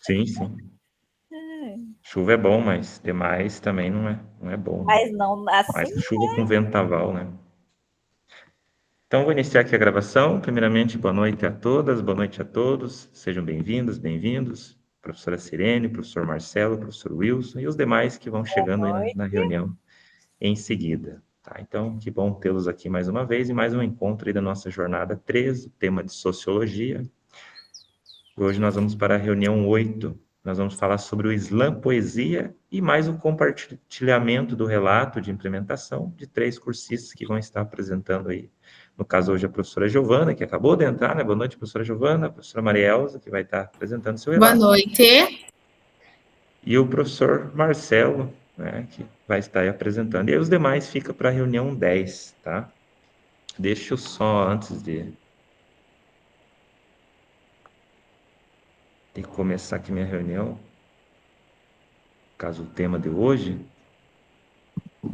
Sim, sim. Chuva é bom, mas demais também não é bom, né? Mas não assim, Mais chuva com ventaval, né? Então, vou iniciar aqui a gravação. Primeiramente, boa noite a todas, boa noite a todos. Sejam bem-vindas, bem-vindos. Professora Sirene, professor Marcelo, professor Wilson e os demais que vão chegando aí na reunião em seguida. Tá? Então, que bom tê-los aqui mais uma vez e mais um encontro aí da nossa jornada 13, tema de Sociologia. Hoje nós vamos para a reunião 8. Nós vamos falar sobre o Islã, poesia e mais o compartilhamento do relato de implementação de 3 cursistas que vão estar apresentando aí. No caso, hoje, a professora Giovana, que acabou de entrar, né? Boa noite, professora Giovana, a professora Maria Elza, que vai estar apresentando seu Boa relato. noite. E o professor Marcelo, né, que vai estar aí apresentando. E aí os demais ficam para a reunião 10, tá? Deixa eu só, antes de começar aqui minha reunião, caso o tema de hoje, vou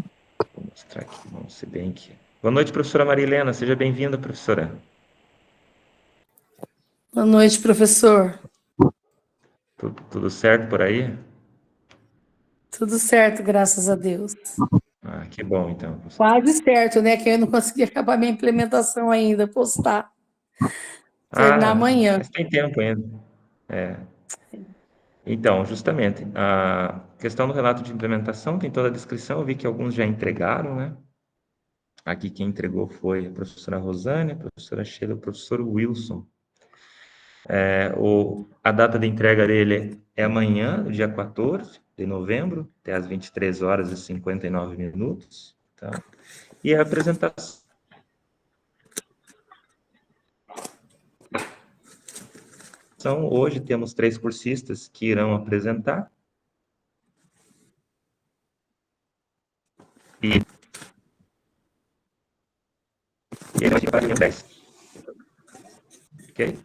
mostrar aqui, vamos ser bem aqui. Boa noite, professora Marilena, seja bem-vinda, professora. Boa noite, professor. Tudo certo por aí? Tudo certo, graças a Deus. Ah, que bom, então. Quase certo, né? Que eu não consegui acabar minha implementação ainda, postar. Terminar Ah, amanhã. mas tem tempo ainda. É. Então, justamente, a questão do relato de implementação tem toda a descrição, eu vi que alguns já entregaram, né? Aqui quem entregou foi a professora Rosane, a professora Sheila, o professor Wilson. A data de entrega dele é amanhã, dia 14 de novembro, até às 23 horas e 59 minutos. Tá? E a apresentação, hoje temos 3 cursistas que irão apresentar. E ele vai para a 10. Ok?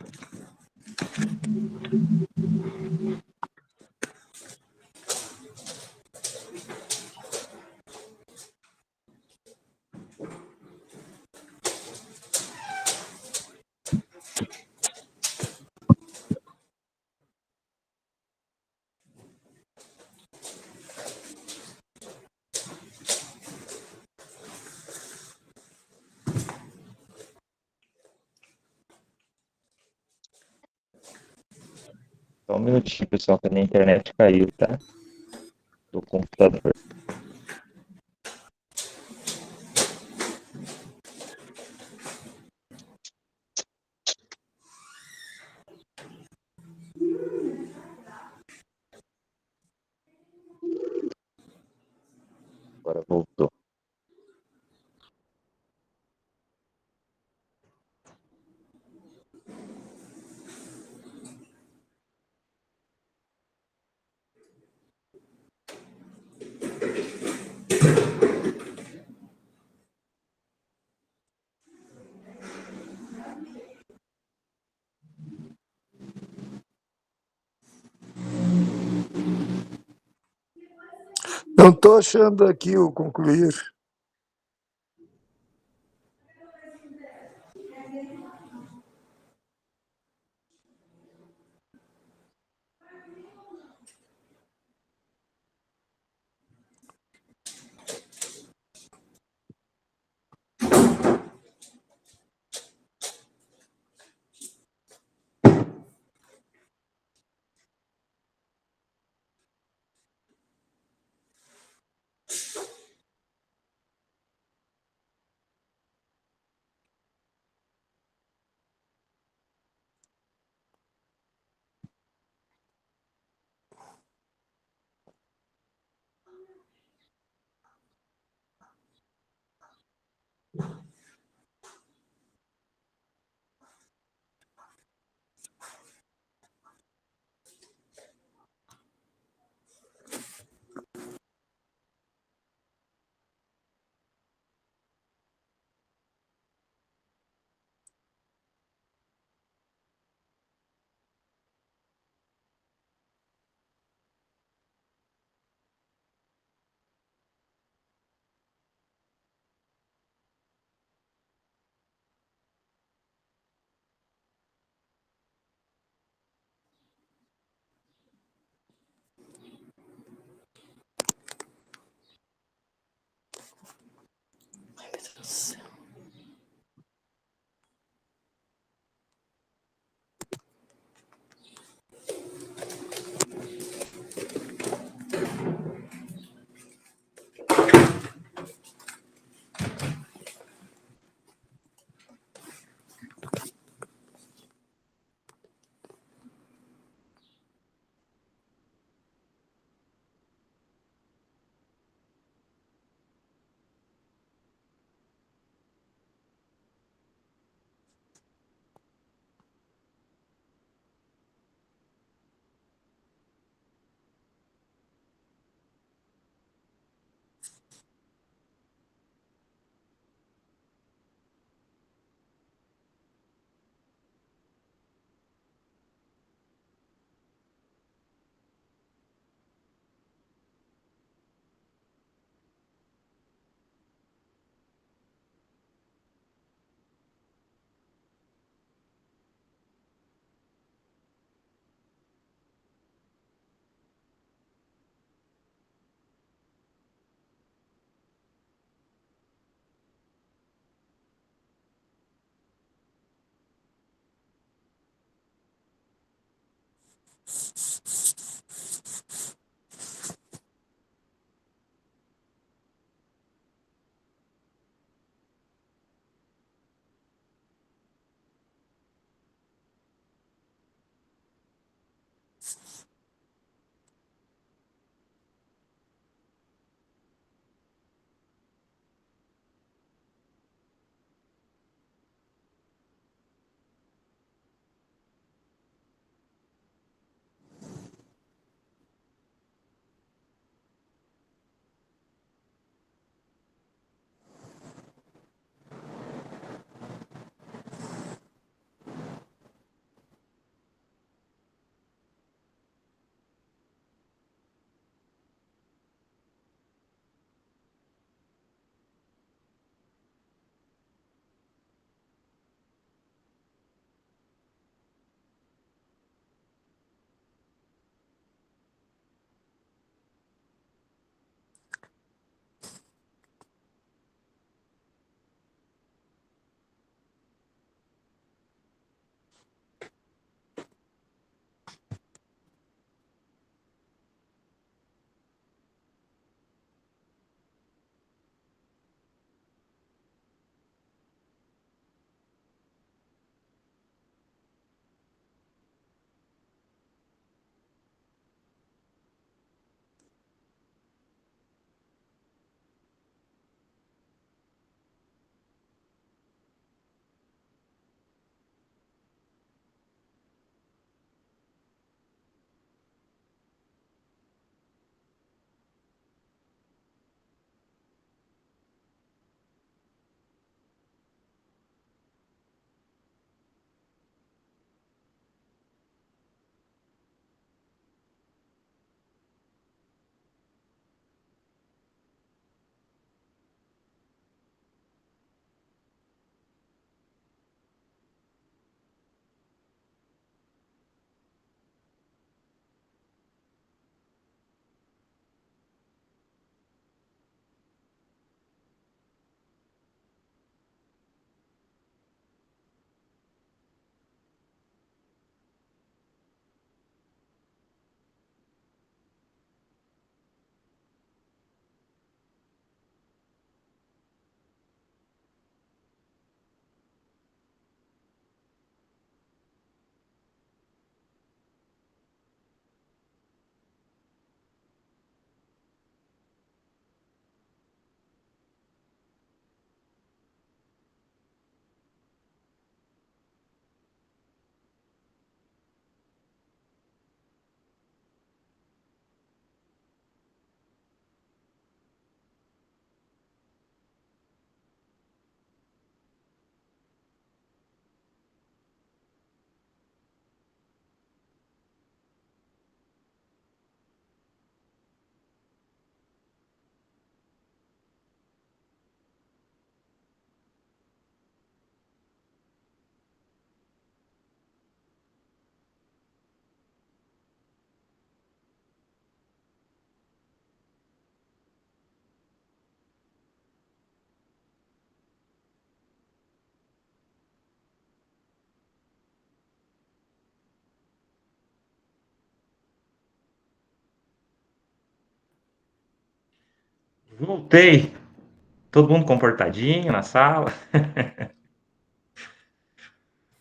Só um minutinho, pessoal, que a minha internet caiu, tá? Do computador. Agora voltou. Não estou achando aqui o concluir. Voltei. Todo mundo comportadinho na sala.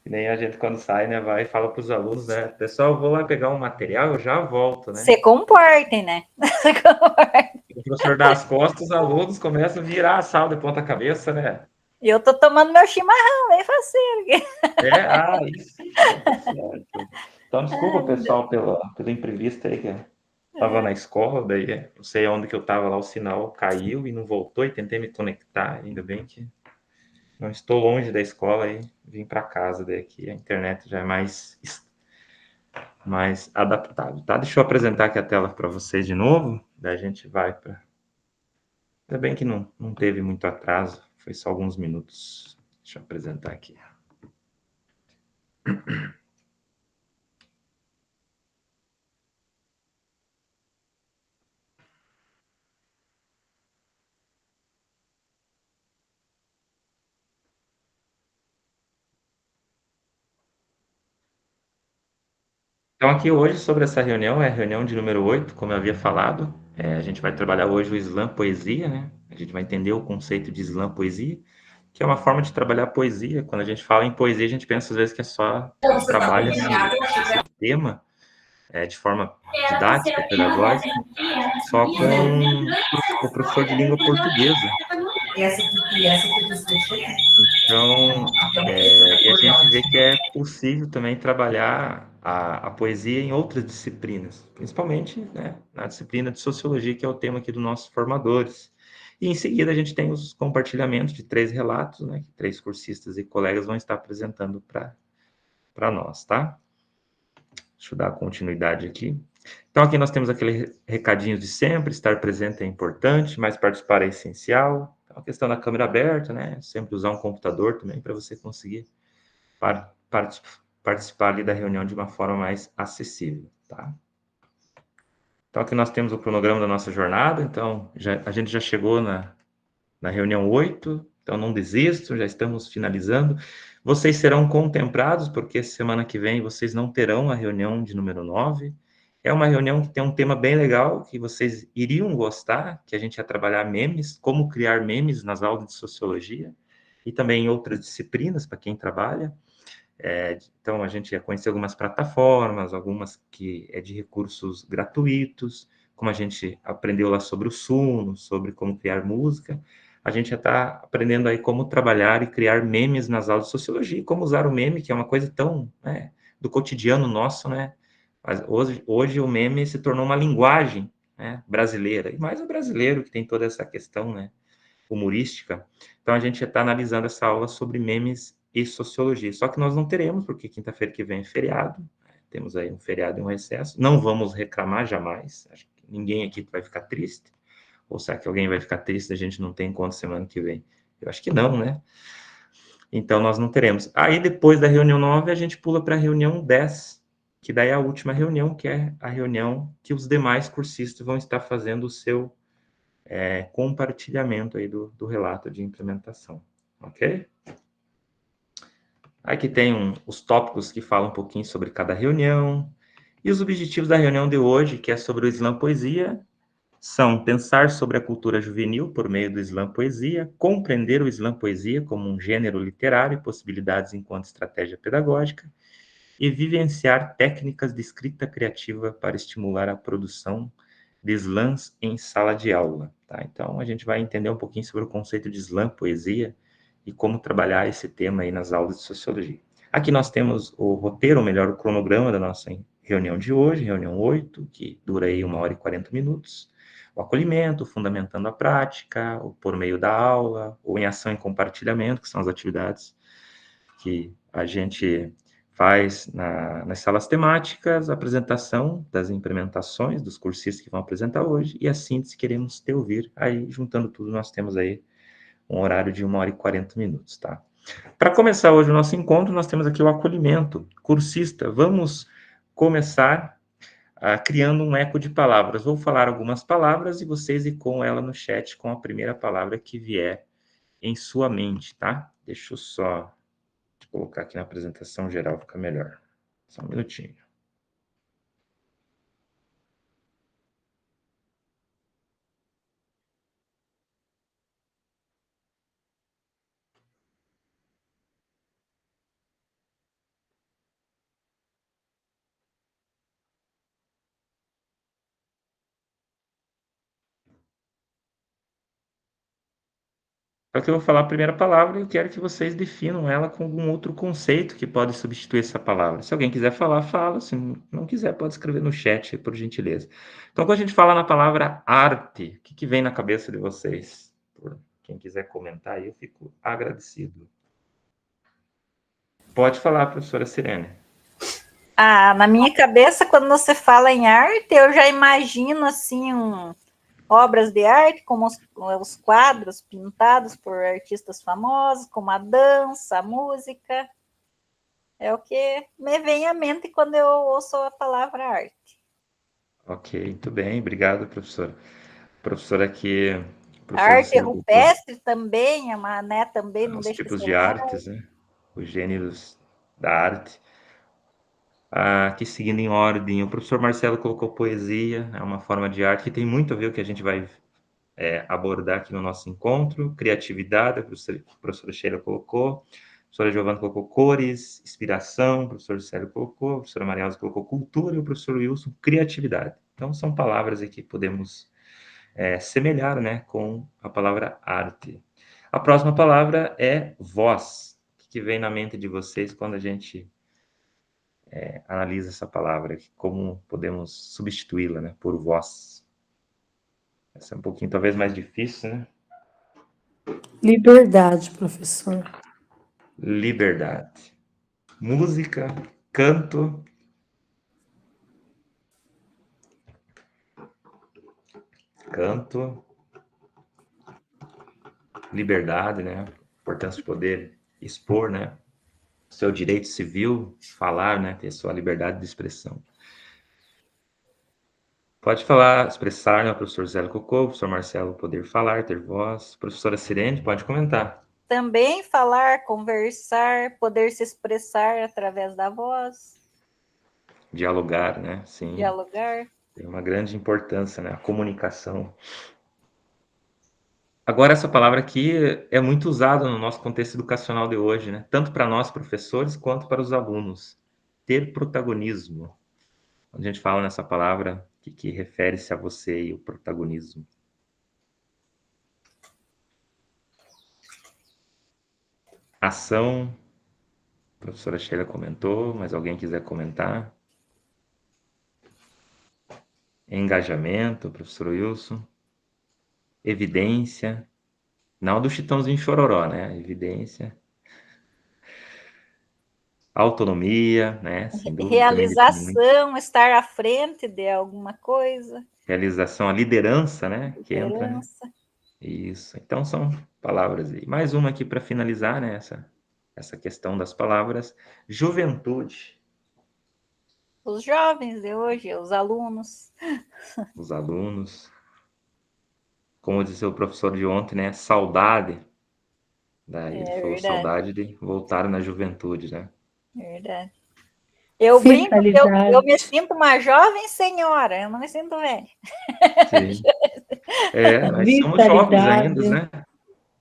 Que nem a gente quando sai, né? Vai e fala para os alunos, né? Pessoal, eu vou lá pegar um material, eu já volto, né? Se comportem, né? Se comportem. O professor dá as costas, os alunos começam a virar a sala de ponta cabeça, né? E eu tô tomando meu chimarrão, bem faceiro. Isso sim, tá certo. Então, desculpa, pessoal, pelo imprevisto aí, que eu estava na escola, daí não sei onde que eu estava lá, o sinal caiu e não voltou, e tentei me conectar, ainda bem que não estou longe da escola e vim para casa, daí aqui a internet já é mais adaptável, tá? Deixa eu apresentar aqui a tela para vocês de novo, daí a gente vai para... Ainda bem que não teve muito atraso, foi só alguns minutos. Deixa eu apresentar aqui. Então, aqui hoje, sobre essa reunião, é a reunião de número 8, como eu havia falado. A gente vai trabalhar hoje o slam poesia, né? A gente vai entender o conceito de slam poesia, que é uma forma de trabalhar poesia. Quando a gente fala em poesia, a gente pensa às vezes que é só trabalha esse tema de forma didática, pedagógica, só com o professor de língua portuguesa. Então, e a gente vê que é possível também trabalhar a poesia em outras disciplinas, principalmente, né, na disciplina de sociologia, que é o tema aqui dos nossos formadores. E em seguida a gente tem os compartilhamentos de 3 relatos, né, que 3 cursistas e colegas vão estar apresentando para nós, tá? Deixa eu dar continuidade aqui. Então, aqui nós temos aquele recadinho de sempre: estar presente é importante, mas participar é essencial. Então, a questão da câmera aberta, né? Sempre usar um computador também para você conseguir participar ali da reunião de uma forma mais acessível, tá? Então, aqui nós temos o cronograma da nossa jornada. Então, a gente já chegou na reunião 8, então não desistam, já estamos finalizando. Vocês serão contemplados, porque semana que vem vocês não terão a reunião de número 9. É uma reunião que tem um tema bem legal, que vocês iriam gostar, que a gente ia trabalhar memes, como criar memes nas aulas de sociologia, e também em outras disciplinas, para quem trabalha. Então, a gente ia conhecer algumas plataformas, algumas que é de recursos gratuitos, como a gente aprendeu lá sobre o Suno, sobre como criar música. A gente já está aprendendo aí como trabalhar e criar memes nas aulas de sociologia, como usar o meme, que é uma coisa tão, né, do cotidiano nosso, né? Mas hoje o meme se tornou uma linguagem, né, brasileira, e mais o brasileiro que tem toda essa questão, né, humorística. Então, a gente está analisando essa aula sobre memes e sociologia. Só que nós não teremos, porque quinta-feira que vem é feriado, temos aí um feriado e um recesso. Não vamos reclamar jamais, acho que ninguém aqui vai ficar triste. Ou será que alguém vai ficar triste se a gente não tem encontro semana que vem? Eu acho que não, né? Então, nós não teremos. Aí, depois da reunião 9, a gente pula para a reunião 10, que daí é a última reunião, que é a reunião que os demais cursistas vão estar fazendo o seu compartilhamento aí do relato de implementação, ok? Aqui tem os tópicos que falam um pouquinho sobre cada reunião, e os objetivos da reunião de hoje, que é sobre o Slam Poesia, são pensar sobre a cultura juvenil por meio do Slam Poesia, compreender o Slam Poesia como um gênero literário e possibilidades enquanto estratégia pedagógica, e vivenciar técnicas de escrita criativa para estimular a produção de slams em sala de aula. Tá? Então, a gente vai entender um pouquinho sobre o conceito de slam, poesia, e como trabalhar esse tema aí nas aulas de sociologia. Aqui nós temos o roteiro, ou melhor, o cronograma da nossa reunião de hoje, reunião 8, que dura aí 1 hora e 40 minutos. O acolhimento, fundamentando a prática, o por meio da aula, ou em ação e compartilhamento, que são as atividades que a gente faz nas salas temáticas, a apresentação das implementações dos cursistas que vão apresentar hoje, e a síntese queremos te ouvir. Aí, juntando tudo, nós temos aí um horário de 1 hora e 40 minutos, tá? Para começar hoje o nosso encontro, nós temos aqui o acolhimento. Cursista, vamos começar criando um eco de palavras. Vou falar algumas palavras e vocês com ela no chat com a primeira palavra que vier em sua mente, tá? Deixa eu só colocar aqui na apresentação geral, fica melhor. Só um minutinho. É o que eu vou falar a primeira palavra e eu quero que vocês definam ela com algum outro conceito que pode substituir essa palavra. Se alguém quiser falar, fala. Se não quiser, pode escrever no chat, por gentileza. Então, quando a gente fala na palavra arte, o que vem na cabeça de vocês? Por quem quiser comentar aí, eu fico agradecido. Pode falar, professora Sirene. Na minha cabeça, quando você fala em arte, eu já imagino assim obras de arte, como os quadros pintados por artistas famosos, como a dança, a música. É o que me vem à mente quando eu ouço a palavra arte. Ok, muito bem. Obrigado, professora. Professora aqui, A professora arte Cecília colocou rupestre também é uma, né, também não os deixa de tipos ser de uma artes, né? Os gêneros da arte. Aqui seguindo em ordem, o professor Marcelo colocou poesia, é uma forma de arte que tem muito a ver com o que a gente vai abordar aqui no nosso encontro. Criatividade, a professora Sheila colocou, a professora Giovana colocou cores, inspiração, o professor Célio colocou, a professora Maria Alza colocou cultura e o professor Wilson criatividade. Então, são palavras aqui que podemos semelhar, né, com a palavra arte. A próxima palavra é voz. O que vem na mente de vocês quando a gente analisa essa palavra? Como podemos substituí-la, né, por voz? Essa é um pouquinho, talvez, mais difícil, né? Liberdade, professor. Liberdade. Música, canto, liberdade, né? Importância de poder expor, né? Seu direito civil, falar, né? Ter sua liberdade de expressão. Pode falar, expressar, né? O professor Zé Cocô, o professor Marcelo, poder falar, ter voz. Professora Sirene, pode comentar. Também falar, conversar, poder se expressar através da voz, Dialogar, né? Sim, dialogar. tem uma grande importância, né? A comunicação. Agora, essa palavra aqui é muito usada no nosso contexto educacional de hoje, né? Tanto para nós, professores, quanto para os alunos. Ter protagonismo. Quando a gente fala nessa palavra, que refere-se a você e o protagonismo. Ação, a professora Sheila comentou, mas alguém quiser comentar? Engajamento, professor Wilson. Evidência. Não do Chitãozinho Chororó, né? Evidência. Autonomia, né? Sem dúvida também define muito. Realização, estar à frente de alguma coisa, Realização, a liderança, né? Que entra, né? liderança. Isso. Então são palavras aí. Mais uma aqui para finalizar, né? Essa questão das palavras. Juventude. Os jovens de hoje, os alunos. Os alunos. Como disse o professor de ontem, né? Saudade. Daí ele É falou verdade, saudade de voltar na juventude, né? verdade. Eu brinco que eu me Vitalidade. sinto uma jovem senhora, eu não me sinto velha. Sim. Nós somos jovens ainda, Vitalidade.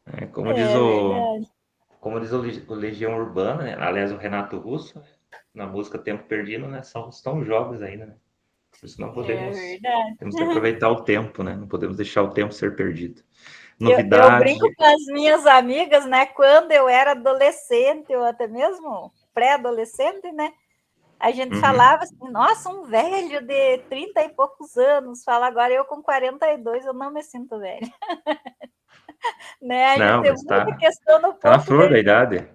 né? Como diz É verdade. o Legião Urbana, né? Aliás, o Renato Russo, né? Na música Tempo Perdido, né? Somos tão jovens ainda, né? Por isso não É podemos, verdade. temos que aproveitar o tempo, né? Não podemos deixar o tempo ser perdido. Eu Novidade, brinco com as minhas amigas, né? Quando eu era adolescente, ou até mesmo pré-adolescente, né? A gente falava assim, nossa, um velho de 30 e poucos anos, fala agora eu com 42, eu não me sinto velha. Né? A gente não, tem mas muita tá questão no na ponto flor da de... idade.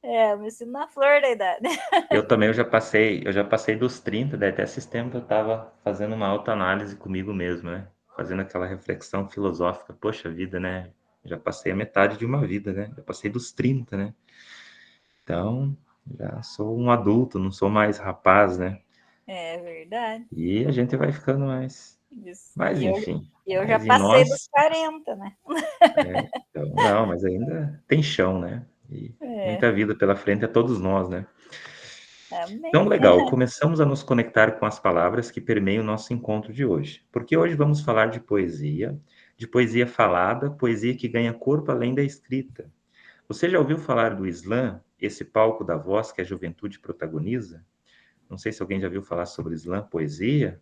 eu me sinto na flor da idade. Eu também eu já passei dos 30, daí até esses tempos eu estava fazendo uma autoanálise comigo mesmo, né? Fazendo aquela reflexão filosófica, poxa vida, né? Já passei a metade de uma vida, né? Já passei dos 30, né? Então, já sou um adulto, não sou mais rapaz, né? É verdade. E a gente vai ficando mais, Isso. mas E enfim, eu já mas em passei dos nós, 40, né? então, não, mas ainda tem chão, né? E É, muita vida pela frente a todos nós, né? Então, amém. legal, começamos a nos conectar com as palavras que permeiam o nosso encontro de hoje, porque hoje vamos falar de poesia falada, poesia que ganha corpo além da escrita. Você já ouviu falar do Islã, esse palco da voz que a juventude protagoniza? Não sei se alguém já viu falar sobre Islã, poesia.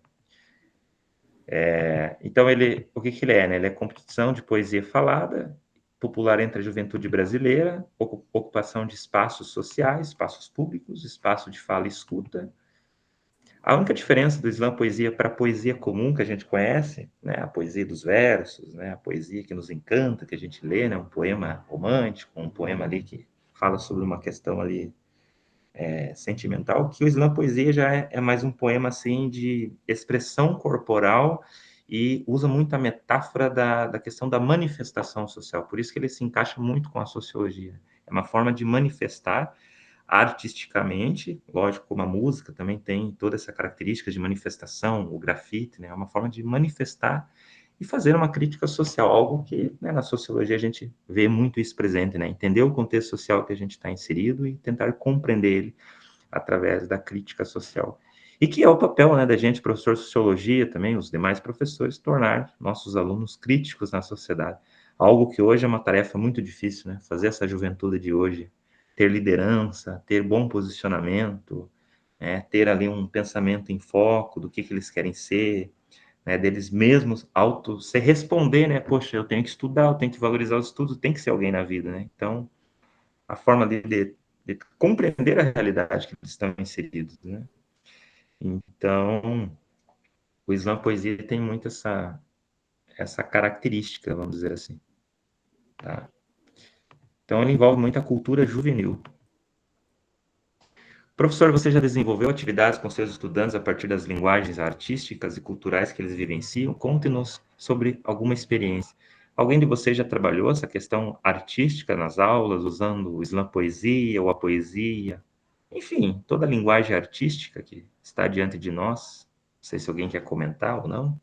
Então, o que ele é, né? Ele é competição de poesia falada popular entre a juventude brasileira, ocupação de espaços sociais, espaços públicos, espaço de fala e escuta. A única diferença do slam poesia para a poesia comum que a gente conhece, né, a poesia dos versos, né, a poesia que nos encanta, que a gente lê, né, um poema romântico, um poema ali que fala sobre uma questão ali sentimental, que o slam poesia já é mais um poema assim de expressão corporal e usa muito a metáfora da questão da manifestação social. Por isso que ele se encaixa muito com a sociologia. É uma forma de manifestar artisticamente, lógico, como a música também tem toda essa característica de manifestação, o grafite, né? É uma forma de manifestar e fazer uma crítica social, algo que, né, na sociologia a gente vê muito isso presente, né? Entender o contexto social que a gente está inserido e tentar compreender ele através da crítica social. E que é o papel, né, da gente, professor de sociologia também, os demais professores, tornar nossos alunos críticos na sociedade. Algo que hoje é uma tarefa muito difícil, né? Fazer essa juventude de hoje ter liderança, ter bom posicionamento, né? Ter ali um pensamento em foco do que eles querem ser, né? Deles mesmos se responder, né? Poxa, eu tenho que estudar, eu tenho que valorizar os estudos, tem que ser alguém na vida, né? Então, a forma de compreender a realidade que eles estão inseridos, né? Então, o slam poesia tem muito essa característica, vamos dizer assim, tá? Então, ele envolve muito a cultura juvenil. Professor, você já desenvolveu atividades com seus estudantes a partir das linguagens artísticas e culturais que eles vivenciam? Conte-nos sobre alguma experiência. Alguém de vocês já trabalhou essa questão artística nas aulas, usando o slam poesia ou a poesia? Enfim, toda a linguagem artística que está diante de nós. Não sei se alguém quer comentar ou não.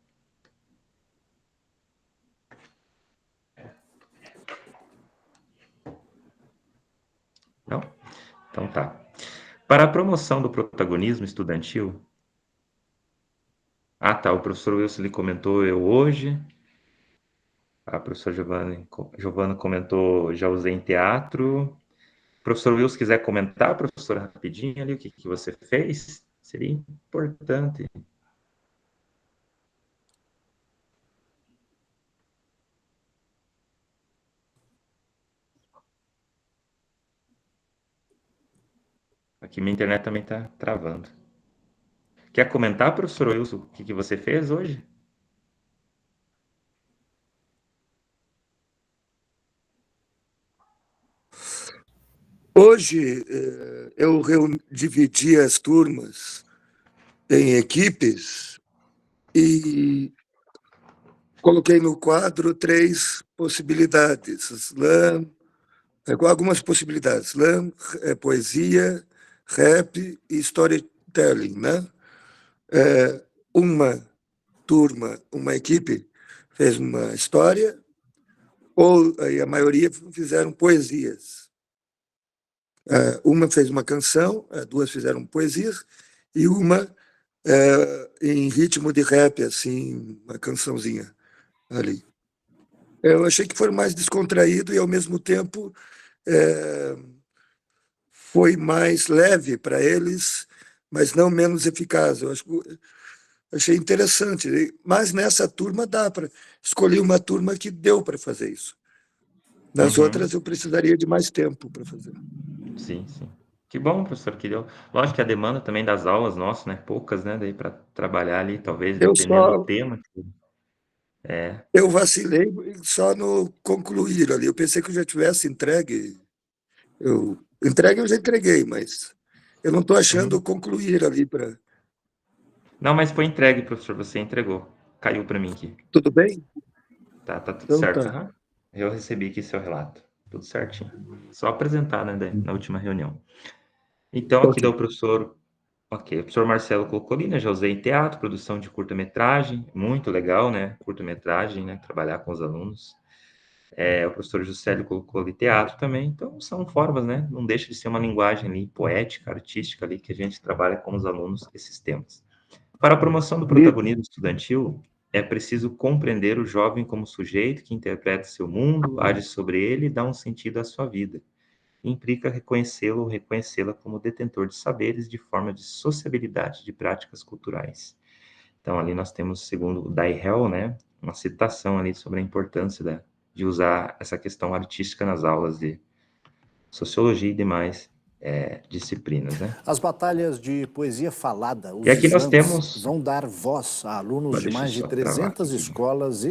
Não? Então tá. Para a promoção do protagonismo estudantil. Ah, tá. O professor Wilson lhe comentou eu hoje. A professora Giovana comentou, já usei em teatro. Professor Wilson, se quiser comentar, professora, rapidinho ali, o que você fez, seria importante. Aqui minha internet também está travando. Quer comentar, professor Wilson, o que você fez hoje? Hoje, eu dividi as turmas em equipes e coloquei no quadro 3 possibilidades: slam, com algumas possibilidades: slam, poesia, rap e storytelling, né? Uma turma, uma equipe fez uma história, ou a maioria fizeram poesias. Uma fez uma canção, 2 fizeram poesias, e uma em ritmo de rap, assim, uma cançãozinha ali. Eu achei que foi mais descontraído e, ao mesmo tempo, foi mais leve para eles, mas não menos eficaz. Achei interessante. Mas nessa turma dá para escolher uma turma que deu para fazer isso. Nas outras, eu precisaria de mais tempo para fazer. Sim, sim. Que bom, professor, que deu. Lógico que a demanda também das aulas nossas, né? Poucas, né? Daí para trabalhar ali, talvez, Eu dependendo do só tema. eu vacilei só no concluir ali. Eu pensei que eu já tivesse entregue. Eu já entreguei, mas eu não estou achando Uhum. concluir ali para. Não, mas foi entregue, professor, você entregou. Caiu para mim aqui. Tudo bem? Tá tudo Então certo. tá. Aham. Eu recebi aqui seu relato. Tudo certinho. Só apresentar, né, na última reunião. Então, aqui Ok. dá o professor. Ok, o professor Marcelo colocou ali, né? Já usei em teatro, produção de curta-metragem. Muito legal, né? Curta-metragem, né? Trabalhar com os alunos. O professor Juscelio colocou ali teatro também. Então, são formas, né? Não deixa de ser uma linguagem ali poética, artística ali, que a gente trabalha com os alunos esses temas. Para a promoção do E protagonismo estudantil, é preciso compreender o jovem como sujeito que interpreta seu mundo, age sobre ele e dá um sentido à sua vida. Implica reconhecê-lo ou reconhecê-la como detentor de saberes de forma de sociabilidade de práticas culturais. Então, ali nós temos, segundo o Dai Hell, né, uma citação ali sobre a importância de usar essa questão artística nas aulas de sociologia e demais disciplinas, né? As batalhas de poesia falada, os E aqui nós slams, temos... vão dar voz a alunos de Deixa eu mais de só travar 300 aqui. escolas.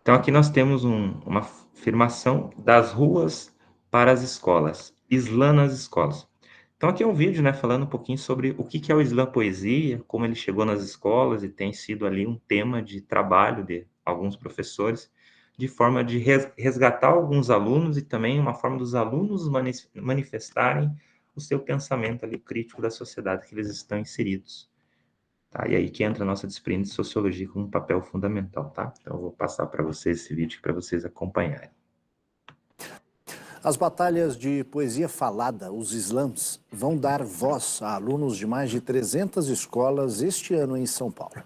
Então, aqui nós temos uma afirmação das ruas para as escolas, Islã nas escolas. Então, aqui é um vídeo, né, falando um pouquinho sobre o que é o Islã Poesia, como ele chegou nas escolas e tem sido ali um tema de trabalho de alguns professores, de forma de resgatar alguns alunos e também uma forma dos alunos manifestarem o seu pensamento ali crítico da sociedade que eles estão inseridos. Tá? E aí que entra a nossa disciplina de sociologia com um papel fundamental, tá? Então eu vou passar para vocês esse vídeo para vocês acompanharem. As batalhas de poesia falada, os slams, vão dar voz a alunos de mais de 300 escolas este ano em São Paulo.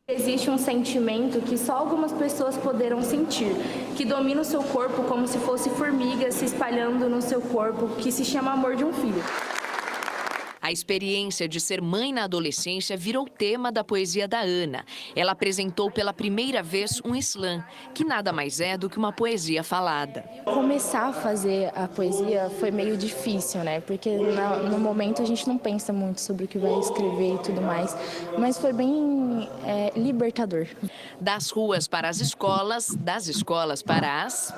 Existe um sentimento que só algumas pessoas poderão sentir, que domina o seu corpo como se fosse formigas se espalhando no seu corpo, que se chama amor de um filho. A experiência de ser mãe na adolescência virou tema da poesia da Ana. Ela apresentou pela primeira vez um slam, que nada mais é do que uma poesia falada. Começar a fazer a poesia foi meio difícil, né? Porque no momento a gente não pensa muito sobre o que vai escrever e tudo mais, mas foi bem libertador. Das ruas para as escolas, das escolas para as...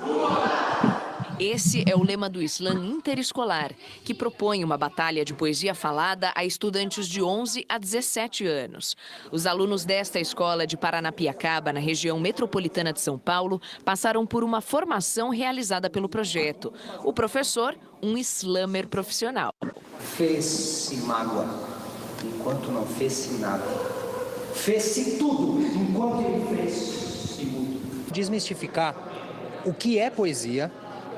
Esse é o lema do Slam Interescolar, que propõe uma batalha de poesia falada a estudantes de 11 a 17 anos. Os alunos desta escola de Paranapiacaba, na região metropolitana de São Paulo, passaram por uma formação realizada pelo projeto. O professor, um slammer profissional. Fez-se mágoa, enquanto não fez-se nada. Fez-se tudo, enquanto ele fez-se muito. Desmistificar o que é poesia,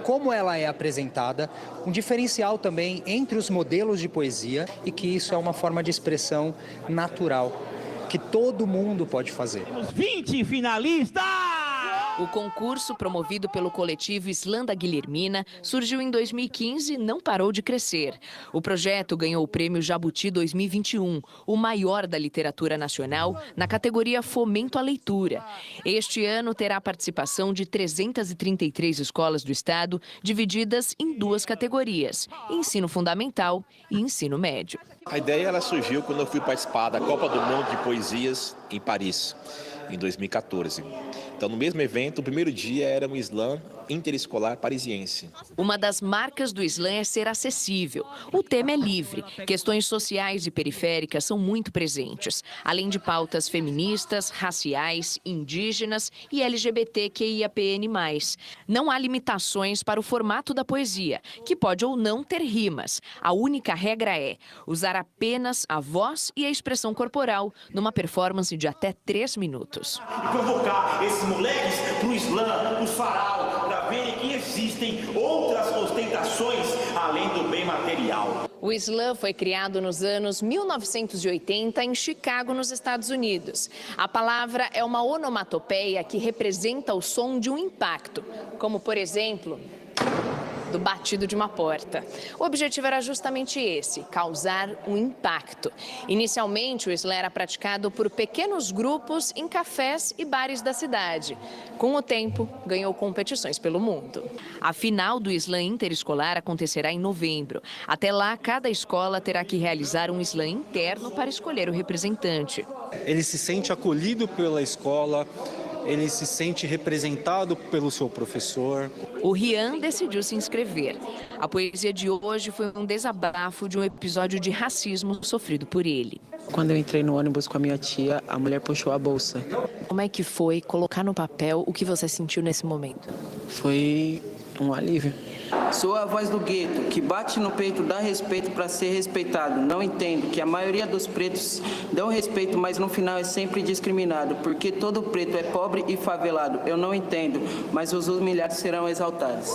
como ela é apresentada, um diferencial também entre os modelos de poesia e que isso é uma forma de expressão natural, que todo mundo pode fazer. Temos 20 finalistas! O concurso, promovido pelo coletivo Slam da Guilhermina, surgiu em 2015 e não parou de crescer. O projeto ganhou o Prêmio Jabuti 2021, o maior da literatura nacional, na categoria Fomento à Leitura. Este ano terá a participação de 333 escolas do estado, divididas em duas categorias, ensino fundamental e ensino médio. A ideia ela surgiu quando eu fui participar da Copa do Mundo de Poesias em Paris, em 2014. Então, no mesmo evento, o primeiro dia era um slam interescolar parisiense. Uma das marcas do slam é ser acessível. O tema é livre. Questões sociais e periféricas são muito presentes, além de pautas feministas, raciais, indígenas e LGBTQIAPN+. Não há limitações para o formato da poesia, que pode ou não ter rimas. A única regra é usar apenas a voz e a expressão corporal numa performance de até 3 minutos. E convocar esses moleques pro slam, pro sarau, para verem que existem outras ostentações além do bem material. O slam foi criado nos anos 1980 em Chicago, nos Estados Unidos. A palavra é uma onomatopeia que representa o som de um impacto, como, por exemplo, do batido de uma porta. O objetivo era justamente esse, causar um impacto. Inicialmente, o slam era praticado por pequenos grupos em cafés e bares da cidade. Com o tempo, ganhou competições pelo mundo. A final do slam interescolar acontecerá em novembro. Até lá, cada escola terá que realizar um slam interno para escolher o representante. Ele se sente acolhido pela escola, ele se sente representado pelo seu professor. O Rian decidiu se inscrever. A poesia de hoje foi um desabafo de um episódio de racismo sofrido por ele. Quando eu entrei no ônibus com a minha tia, a mulher puxou a bolsa. Como é que foi colocar no papel o que você sentiu nesse momento? Foi um alívio. Sou a voz do gueto, que bate no peito, dá respeito para ser respeitado. Não entendo que a maioria dos pretos dão respeito, mas no final é sempre discriminado, porque todo preto é pobre e favelado. Eu não entendo, mas os humilhados serão exaltados.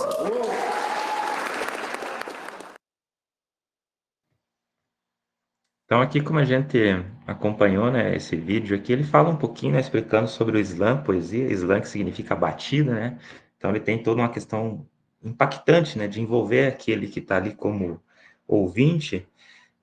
Então aqui, como a gente acompanhou, né, esse vídeo aqui, ele fala um pouquinho, né, explicando sobre o slam, poesia, slam que significa batida, né? Então ele tem toda uma questão impactante, né, de envolver aquele que está ali como ouvinte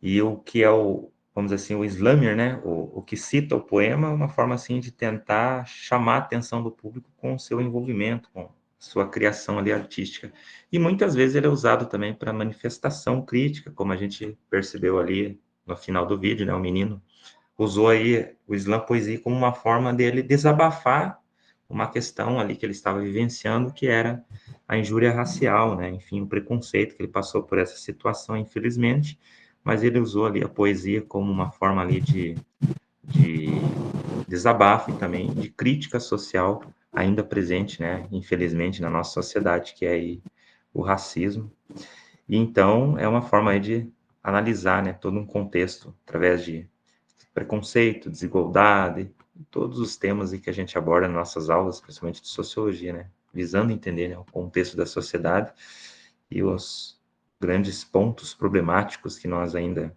e o que é o vamos dizer assim, o slammer, né, o que cita o poema, uma forma assim de tentar chamar a atenção do público com o seu envolvimento, com sua criação ali artística. E muitas vezes ele é usado também para manifestação crítica, como a gente percebeu ali no final do vídeo, né, o menino usou aí o slam poesia como uma forma dele desabafar uma questão ali que ele estava vivenciando, que era a injúria racial, né? Enfim, o preconceito, que ele passou por essa situação, infelizmente, mas ele usou ali a poesia como uma forma ali de desabafo e também de crítica social ainda presente, né? Infelizmente, na nossa sociedade, que é aí o racismo. E então, é uma forma aí de analisar, né, todo um contexto através de preconceito, desigualdade, todos os temas que a gente aborda nas nossas aulas, principalmente de sociologia, né? Visando entender, né, o contexto da sociedade e os grandes pontos problemáticos que nós ainda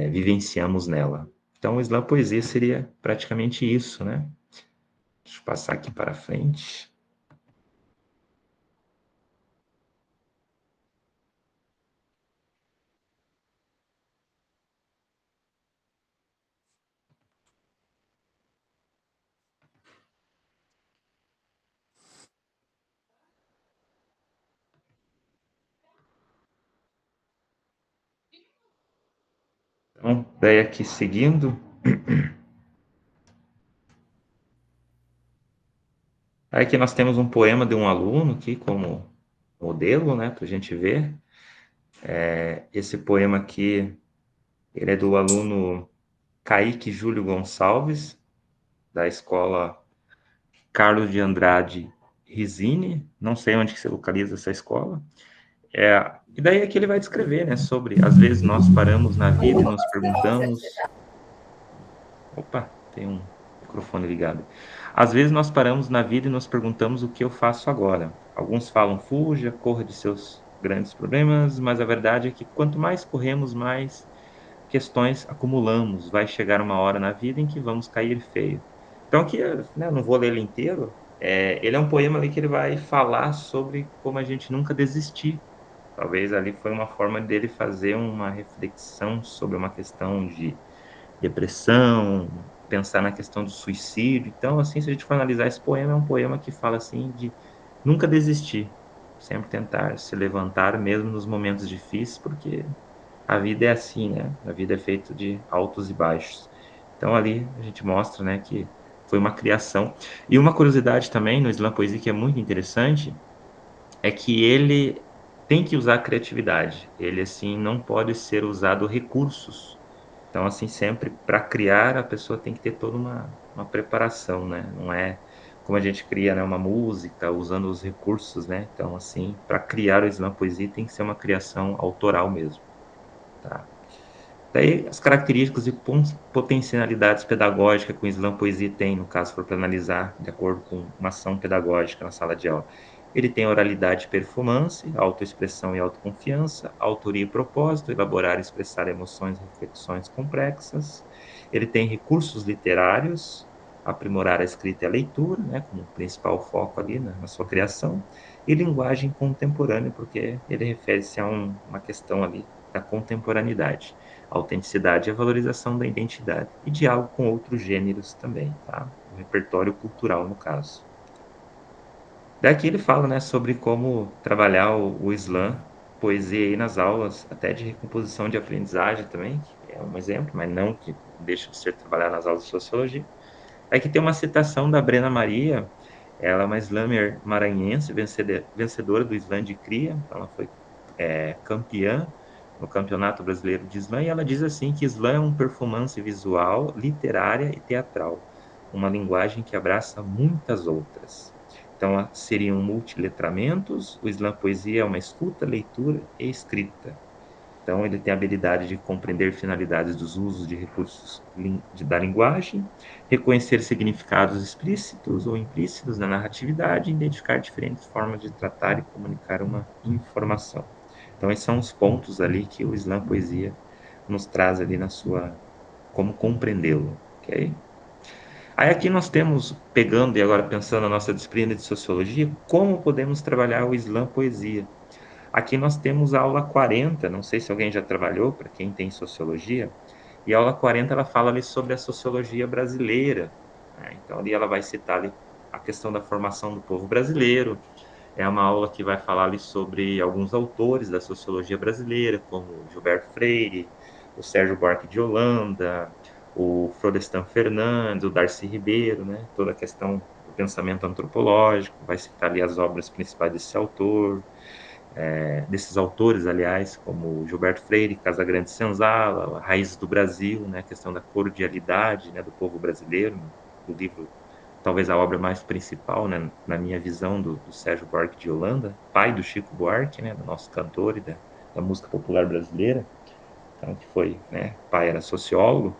vivenciamos nela. Então, o slam poesia seria praticamente isso, né? Deixa eu passar aqui para frente. Então, daí aqui seguindo. Aí aqui nós temos um poema de um aluno aqui como modelo, né, para a gente ver. Esse poema aqui, ele é do aluno Kaique Júlio Gonçalves, da escola Carlos de Andrade Risini, não sei onde que se localiza essa escola. E daí aqui ele vai descrever, né, sobre, às vezes nós paramos na vida e nos perguntamos... Opa, tem um microfone ligado. Às vezes nós paramos na vida e nos perguntamos o que eu faço agora. Alguns falam, fuja, corra de seus grandes problemas, mas a verdade é que quanto mais corremos, mais questões acumulamos. Vai chegar uma hora na vida em que vamos cair feio. Então aqui, né, eu não vou ler ele inteiro, ele é um poema ali que ele vai falar sobre como a gente nunca desistir. Talvez ali foi uma forma dele fazer uma reflexão sobre uma questão de depressão, pensar na questão do suicídio. Então, assim, se a gente for analisar esse poema, é um poema que fala assim de nunca desistir, sempre tentar se levantar mesmo nos momentos difíceis, porque a vida é assim, né? A vida é feita de altos e baixos. Então ali a gente mostra, né, que foi uma criação. E uma curiosidade também no slam poesia que é muito interessante é que ele tem que usar a criatividade. Ele assim não pode ser usado recursos. Então assim sempre para criar a pessoa tem que ter toda uma preparação, né? Não é como a gente cria, né, uma música usando os recursos, né? Então assim para criar o slam poesia tem que ser uma criação autoral mesmo. Tá? Daí, as características e potencialidades pedagógicas que o slam poesia tem, no caso, for para analisar de acordo com uma ação pedagógica na sala de aula. Ele tem oralidade e performance, autoexpressão e autoconfiança, autoria e propósito, elaborar e expressar emoções e reflexões complexas. Ele tem recursos literários, aprimorar a escrita e a leitura, né, como principal foco ali na sua criação, e linguagem contemporânea, porque ele refere-se a uma questão ali da contemporaneidade. A autenticidade e a valorização da identidade, e diálogo com outros gêneros também, tá? O repertório cultural, no caso. Daqui ele fala, né, sobre como trabalhar o slam, poesia aí nas aulas, até de recomposição de aprendizagem também, que é um exemplo, mas não que deixa de ser trabalhar nas aulas de sociologia. Aqui tem uma citação da Brena Maria, ela é uma slammer maranhense, vencedora do slam de cria, então ela foi campeã no Campeonato Brasileiro de Slam, e ela diz assim que slam é uma performance visual, literária e teatral, uma linguagem que abraça muitas outras. Então, seriam multiletramentos, o slam poesia é uma escuta, leitura e escrita. Então, ele tem a habilidade de compreender finalidades dos usos de recursos da linguagem, reconhecer significados explícitos ou implícitos na narratividade e identificar diferentes formas de tratar e comunicar uma informação. Então, esses são os pontos ali que o slam poesia nos traz ali na sua... como compreendê-lo, ok? Aí aqui nós temos, pegando e agora pensando na nossa disciplina de sociologia, como podemos trabalhar o slam poesia. Aqui nós temos a aula 40, não sei se alguém já trabalhou, para quem tem sociologia, E a aula 40 ela fala ali sobre a sociologia brasileira, né? Então ali ela vai citar ali a questão da formação do povo brasileiro. É uma aula que vai falar ali sobre alguns autores da sociologia brasileira, como Gilberto Freire, o Sérgio Buarque de Holanda, o Florestan Fernandes, o Darcy Ribeiro, né? Toda a questão do pensamento antropológico, vai citar ali as obras principais desse autor, desses autores, aliás, como Gilberto Freire, Casagrande Senzala, Raízes do Brasil, né? A questão da cordialidade, né, do povo brasileiro, do livro, talvez a obra mais principal, né, na minha visão, do Sérgio Buarque de Holanda, pai do Chico Buarque, né, do nosso cantor e da música popular brasileira, então, que foi, né, pai era sociólogo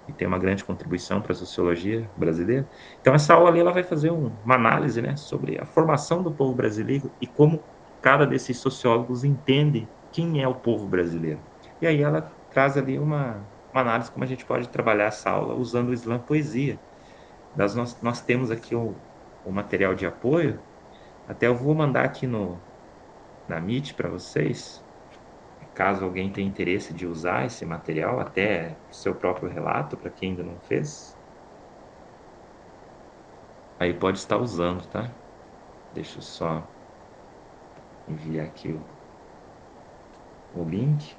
e tem uma grande contribuição para a sociologia brasileira. Então, essa aula ali, ela vai fazer uma análise, né, sobre a formação do povo brasileiro e como cada desses sociólogos entende quem é o povo brasileiro. E aí ela traz ali uma análise como a gente pode trabalhar essa aula usando o slam poesia. Nós temos aqui o material de apoio, até eu vou mandar aqui na Meet para vocês, caso alguém tenha interesse de usar esse material, até o seu próprio relato, para quem ainda não fez, aí pode estar usando, tá? Deixa eu só enviar aqui o link.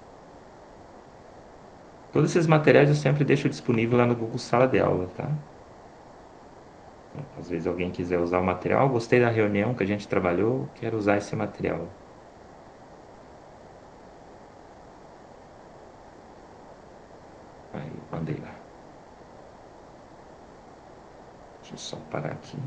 Todos esses materiais eu sempre deixo disponível lá no Google Sala de Aula, tá? Então, às vezes alguém quiser usar o material, gostei da reunião que a gente trabalhou, quero usar esse material. Aí, mandei lá. Deixa eu só parar aqui.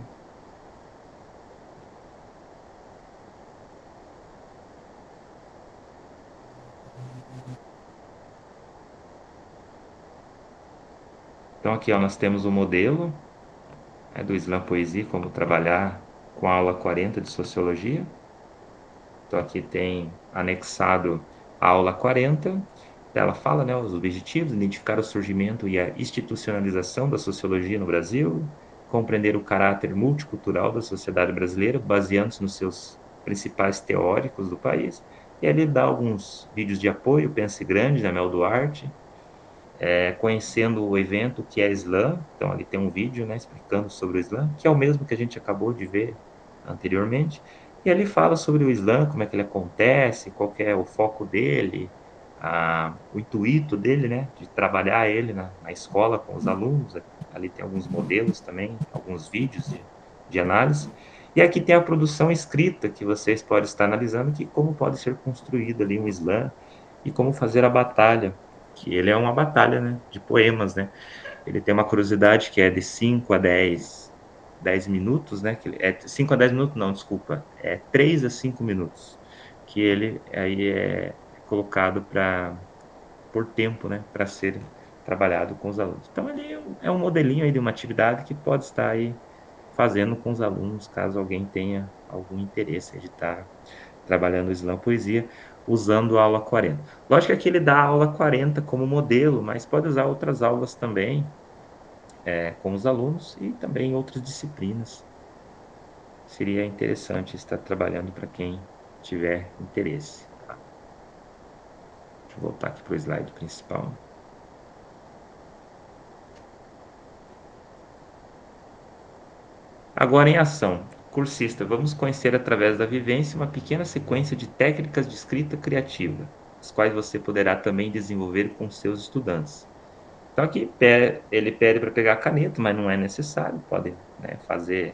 Então aqui ó, nós temos o modelo do Slam Poesia, como trabalhar com a aula 40 de Sociologia. Então aqui tem anexado a aula 40, ela fala, né, os objetivos, identificar o surgimento e a institucionalização da sociologia no Brasil, compreender o caráter multicultural da sociedade brasileira, baseando-se nos seus principais teóricos do país, e ali dá alguns vídeos de apoio, Pense Grande, da Mel Duarte, conhecendo o evento que é Slam, então ali tem um vídeo, né, explicando sobre o Slam, que é o mesmo que a gente acabou de ver anteriormente, e ali fala sobre o Slam, como é que ele acontece, qual que é o foco dele, o intuito dele, né, de trabalhar ele na escola com os alunos, ali tem alguns modelos também, alguns vídeos de análise, e aqui tem a produção escrita, que vocês podem estar analisando, que como pode ser construído ali um Slam, e como fazer a batalha, que ele é uma batalha, né, de poemas, né? Ele tem uma curiosidade que é de 5 a 10 minutos, né? Que é 5 a 10 minutos, não, desculpa, é 3 a 5 minutos, que ele aí é colocado por tempo, né, para ser trabalhado com os alunos. Então, ele é um modelinho aí de uma atividade que pode estar aí fazendo com os alunos, caso alguém tenha algum interesse de estar trabalhando o Slam Poesia, usando a aula 40. Lógico que aqui ele dá a aula 40 como modelo, mas pode usar outras aulas também, com os alunos e também outras disciplinas. Seria interessante estar trabalhando para quem tiver interesse. Tá? Deixa eu voltar aqui para o slide principal. Agora em ação. Cursista, vamos conhecer através da vivência uma pequena sequência de técnicas de escrita criativa, as quais você poderá também desenvolver com seus estudantes. Então aqui ele pede para pegar a caneta, mas não é necessário, pode, né, fazer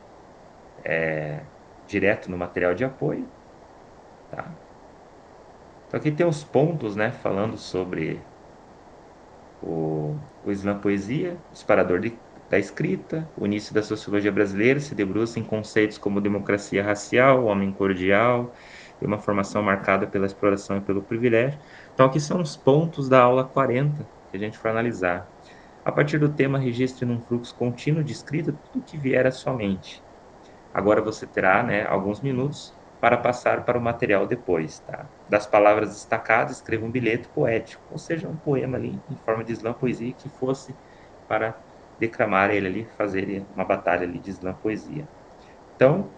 direto no material de apoio. Tá? Então aqui tem os pontos, né, falando sobre o Slam Poesia, o disparador da escrita, o início da sociologia brasileira se debruça em conceitos como democracia racial, homem cordial, e uma formação marcada pela exploração e pelo privilégio. Então aqui são os pontos da aula 40 que a gente for analisar. A partir do tema, registre num fluxo contínuo de escrita tudo que vier à sua mente. Agora você terá, né, alguns minutos para passar para o material depois, tá? Das palavras destacadas, escreva um bilhete poético, ou seja, um poema ali em forma de slam poesia que fosse para declamar ele ali, fazer uma batalha ali de slam poesia. Então,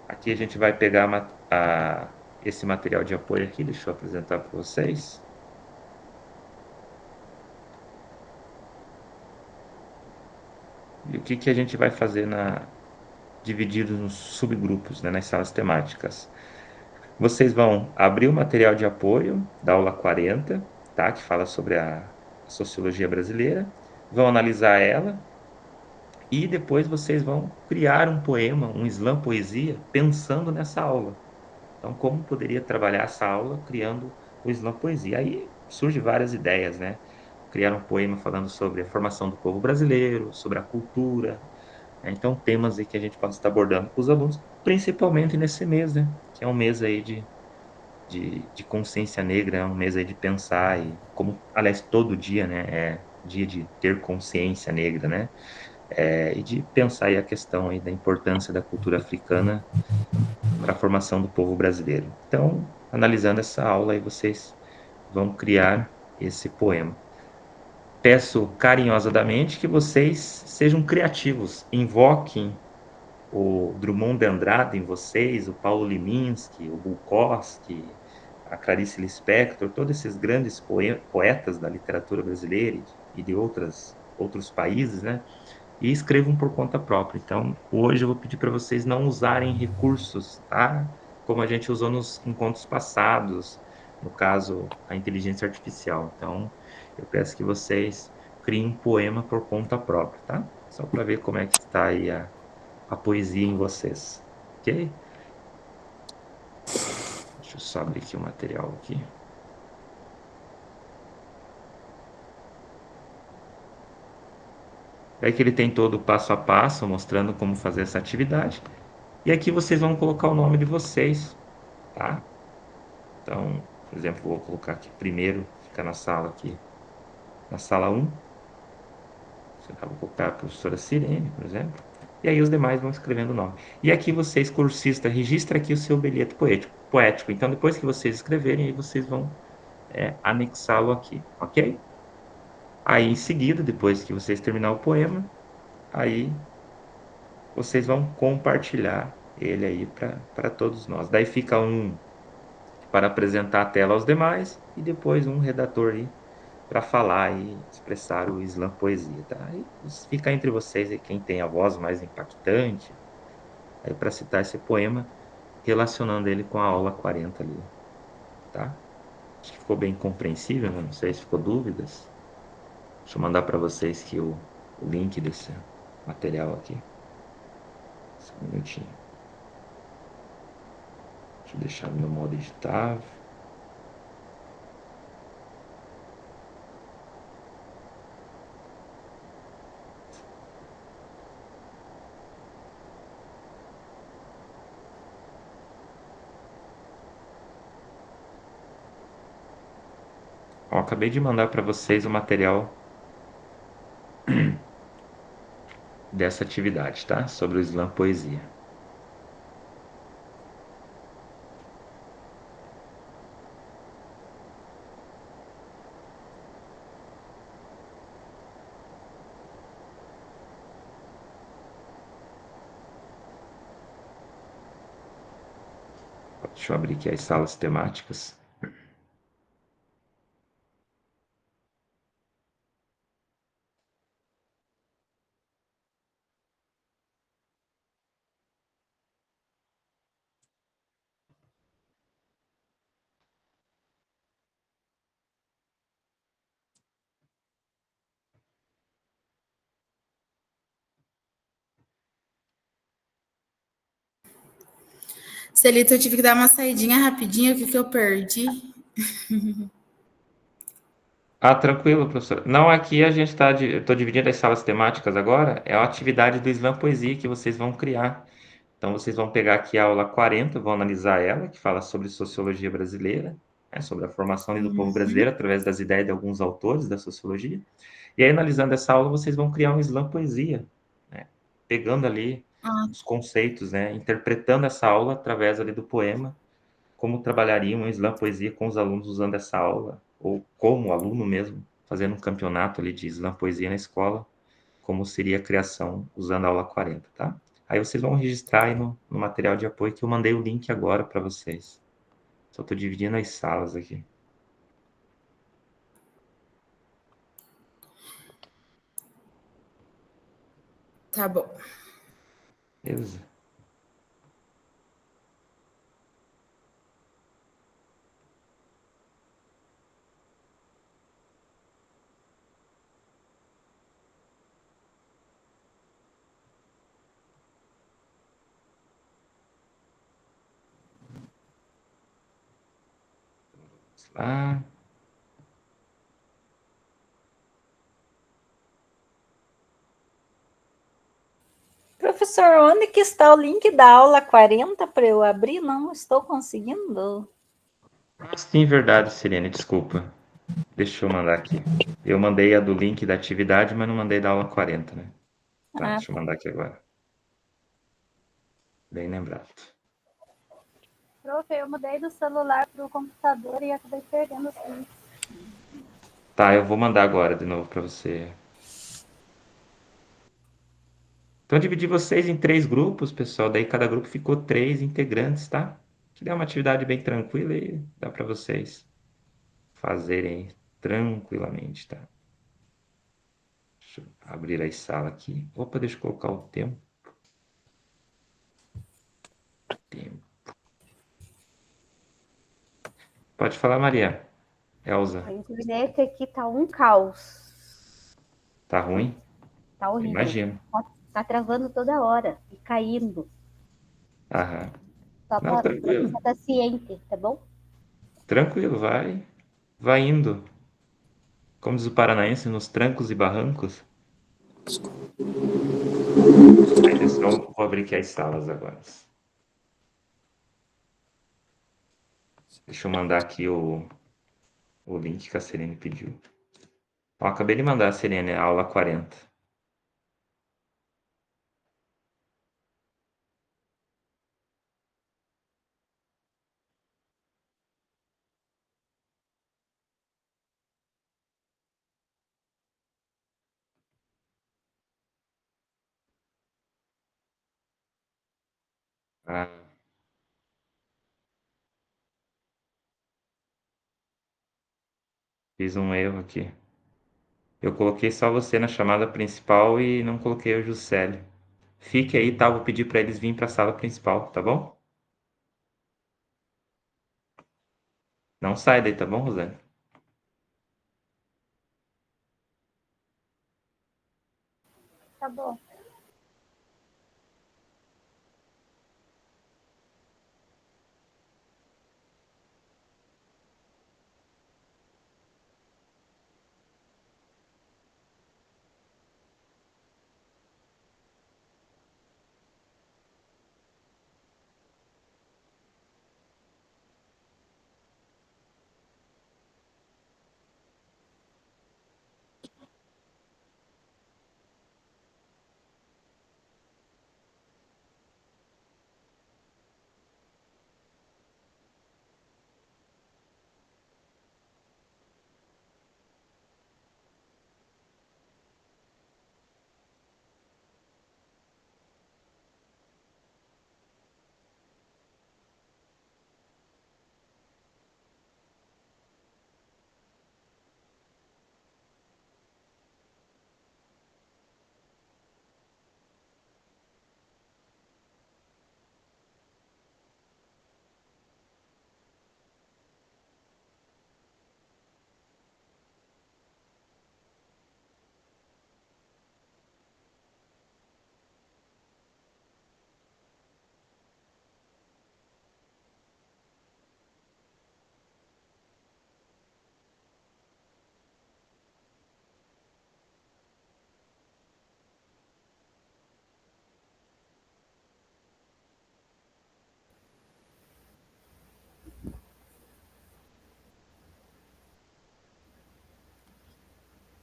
aqui a gente vai pegar esse material de apoio aqui, deixa eu apresentar para vocês. E o que que a gente vai fazer dividido nos subgrupos, né, nas salas temáticas? Vocês vão abrir o material de apoio da aula 40, tá? Que fala sobre a sociologia brasileira, vão analisar ela e depois vocês vão criar um poema, um slam poesia, pensando nessa aula. Então, como poderia trabalhar essa aula criando o slam poesia? Aí surgem várias ideias, né? Criar um poema falando sobre a formação do povo brasileiro, sobre a cultura, né? Então, temas aí que a gente pode estar abordando com os alunos, principalmente nesse mês, né? Que é um mês aí de consciência negra, é um mês aí de pensar e como, aliás, todo dia, né? É dia de ter consciência negra, né? E de pensar aí a questão aí da importância da cultura africana para a formação do povo brasileiro. Então, analisando essa aula aí, vocês vão criar esse poema. Peço carinhosamente que vocês sejam criativos, invoquem o Drummond de Andrade em vocês, o Paulo Liminski, o Bukowski, a Clarice Lispector, todos esses grandes poetas da literatura brasileira e de outros países, né? E escrevam por conta própria. Então, hoje eu vou pedir para vocês não usarem recursos, tá? Como a gente usou nos encontros passados, no caso, a inteligência artificial. Então, eu peço que vocês criem um poema por conta própria, tá? Só para ver como é que está aí a poesia em vocês, ok? Deixa eu só abrir aqui o material aqui. É que ele tem todo o passo a passo, mostrando como fazer essa atividade. E aqui vocês vão colocar o nome de vocês, tá? Então, por exemplo, vou colocar aqui primeiro, fica na sala aqui, na sala 1. Vou colocar a professora Sirene, por exemplo. E aí os demais vão escrevendo o nome. E aqui vocês, cursistas, registra aqui o seu bilhete poético. Então, depois que vocês escreverem, aí vocês vão anexá-lo aqui, ok? Aí, em seguida, depois que vocês terminar o poema, aí vocês vão compartilhar ele aí para todos nós. Daí fica um para apresentar a tela aos demais e depois um redator aí para falar e expressar o slam poesia, tá? Aí fica entre vocês aí quem tem a voz mais impactante, aí para citar esse poema, relacionando ele com a aula 40 ali, tá? Acho que ficou bem compreensível, né? Não sei se ficou dúvidas. Deixa eu mandar para vocês aqui o link desse material aqui. Só um minutinho. Deixa eu deixar no meu modo editável. Ó, acabei de mandar para vocês o material dessa atividade, tá? Sobre o slam poesia. Deixa eu abrir aqui as salas temáticas. Celito, eu tive que dar uma saidinha rapidinho, o que eu perdi? Ah, tranquilo, professor. Não, aqui a gente está, eu estou dividindo as salas temáticas agora, é a atividade do Slam Poesia que vocês vão criar. Então, vocês vão pegar aqui a aula 40, vão analisar ela, que fala sobre sociologia brasileira, né, sobre a formação ali do povo brasileiro, através das ideias de alguns autores da sociologia. E aí, analisando essa aula, vocês vão criar um Slam Poesia, né, pegando ali os conceitos, né, interpretando essa aula através ali do poema, como trabalharia um slam poesia com os alunos usando essa aula, ou como aluno mesmo, fazendo um campeonato ali de slam poesia na escola, como seria a criação usando a aula 40, tá? Aí vocês vão registrar aí no material de apoio que eu mandei o link agora para vocês. Só estou dividindo as salas aqui. Tá bom. Beleza. Vamos lá. Professor, onde que está o link da aula 40 para eu abrir? Não estou conseguindo. Sim, verdade, Sirene, desculpa. Deixa eu mandar aqui. Eu mandei a do link da atividade, mas não mandei da aula 40, né? Tá, deixa eu mandar aqui agora. Bem lembrado. Prof, eu mudei do celular para o computador e acabei perdendo os links. Tá, eu vou mandar agora de novo para você. Então, eu dividi vocês em 3 grupos, pessoal. Daí cada grupo ficou 3 integrantes, tá? Que é uma atividade bem tranquila e dá para vocês fazerem tranquilamente, tá? Deixa eu abrir a sala aqui. Opa, deixa eu colocar o tempo. Pode falar, Maria. Elza. A internet aqui tá um caos. Tá ruim? Tá horrível. Imagino. Tá travando toda hora e caindo. Aham. Só Não, pra tranquilo. você estar ciente, tá bom? Tranquilo, vai indo. Como diz o paranaense, nos trancos e barrancos. Aí, pessoal, vou abrir aqui as salas agora. Deixa eu mandar aqui o link que a Serene pediu. Ó, acabei de mandar a Serene, a aula 40. Ah, fiz um erro aqui. Eu coloquei só você na chamada principal e não coloquei o Juscelio. Fique aí, tá? Vou pedir para eles virem para a sala principal, tá bom? Não sai daí, tá bom, Rosane? Tá bom.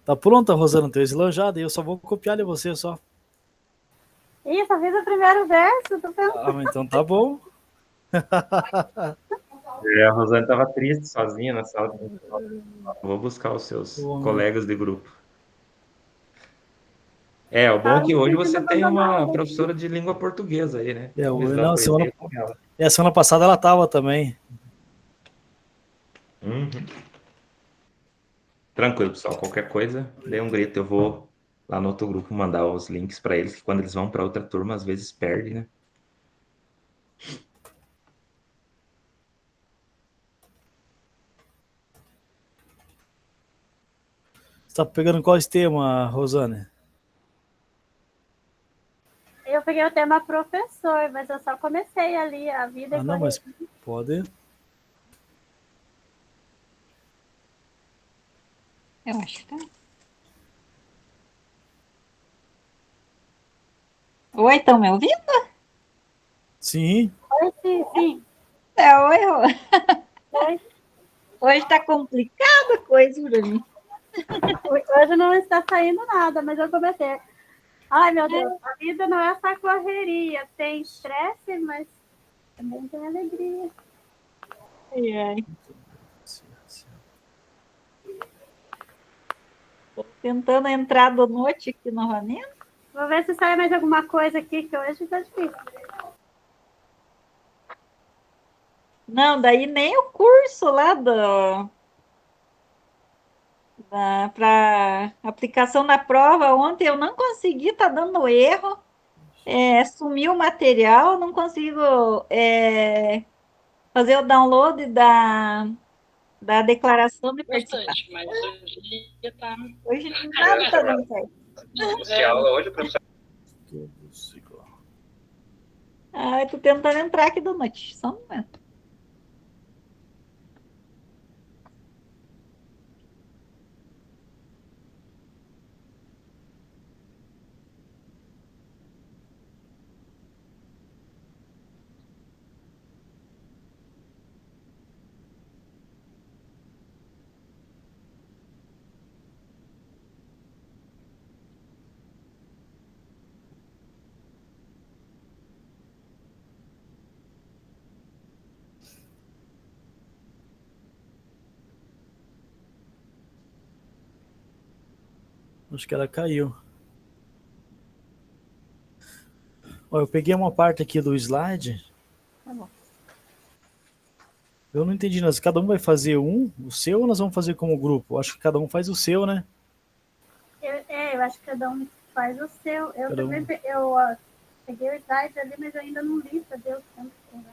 Tá pronta, Rosana, teu slam já, daí eu só vou copiar de você só. Ih, só fiz o primeiro verso, tô pensando. Ah, então tá bom. A Rosane estava triste, sozinha na sala. Vou buscar os seus colegas de grupo. O bom é que hoje você tem uma professora de língua portuguesa aí, né? Não, semana passada ela tava também. Tranquilo, pessoal. Qualquer coisa, dê um grito. Eu vou lá no outro grupo, mandar os links para eles, que quando eles vão para outra turma, às vezes perde, né? Você tá pegando qual tema, Rosane? Eu peguei o tema professor, mas eu só comecei ali a vida e Não, mas corrigi. pode. Eu acho que tá. Oi, estão me ouvindo? Sim. Oi, sim. Oi. Oi. Hoje tá complicada a coisa pra mim. Hoje não está saindo nada, mas eu comecei. Ai, meu Deus, a vida não é essa correria. Tem estresse, mas também tem alegria. Ai. Tô tentando entrar da noite aqui novamente. Vou ver se sai mais alguma coisa aqui, que hoje tá difícil. Não, daí nem o curso lá para aplicação da prova. Ontem eu não consegui, tá dando erro. Sumiu o material, não consigo fazer o download da declaração de participação. Mas hoje dia tá. Hoje nada tá dando certo. Que aula hoje, professor? Eu tô tentando entrar aqui da noite, só um momento. Acho que ela caiu. Ó, eu peguei uma parte aqui do slide. Tá bom. Eu não entendi, nós cada um vai fazer o seu, ou nós vamos fazer como grupo? Acho que cada um faz o seu, né? Eu acho que cada um faz o seu. Eu Cada também peguei o slide ali, mas eu ainda não li para ver o tempo que tem lá.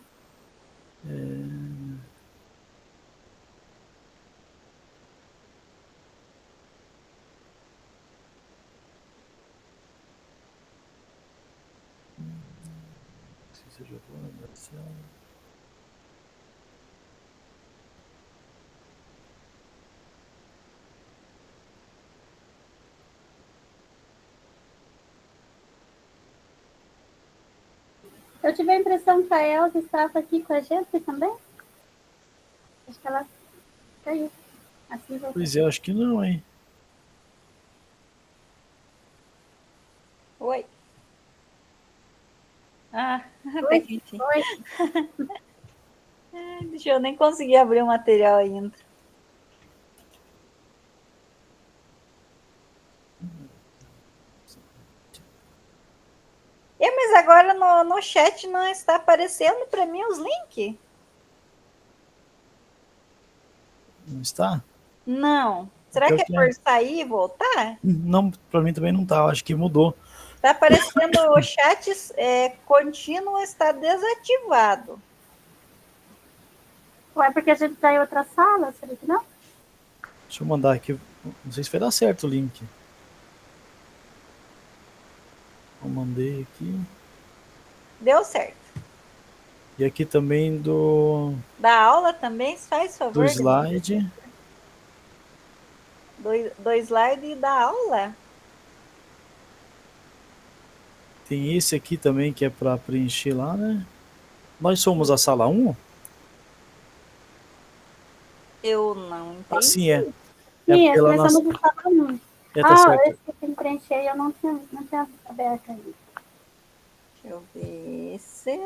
Eu tive a impressão que a Elza estava aqui com a gente também. Acho que ela caiu. Assim voltou. Pois é, acho que não, hein? Oi. Até que enfim. Oi. Deixa eu nem conseguir abrir o material ainda. Mas agora no chat não está aparecendo para mim os links? Não está? Não. Será que é por sair e voltar? Não, para mim também não tá. Acho que mudou. Está aparecendo o chat contínuo está desativado. Ué, porque a gente está em outra sala? Será que não? Deixa eu mandar aqui. Não sei se vai dar certo o link. Eu mandei aqui. Deu certo. E aqui também da aula também, faz favor. Do slide. Do slide e da aula. Tem esse aqui também que é para preencher lá, né? Nós somos a sala 1? Eu não entendi. Assim é. Sim, nós somos a sala 1. Tá certo. Esse que tem que preencher eu não tinha aberto ainda. Deixa eu ver se...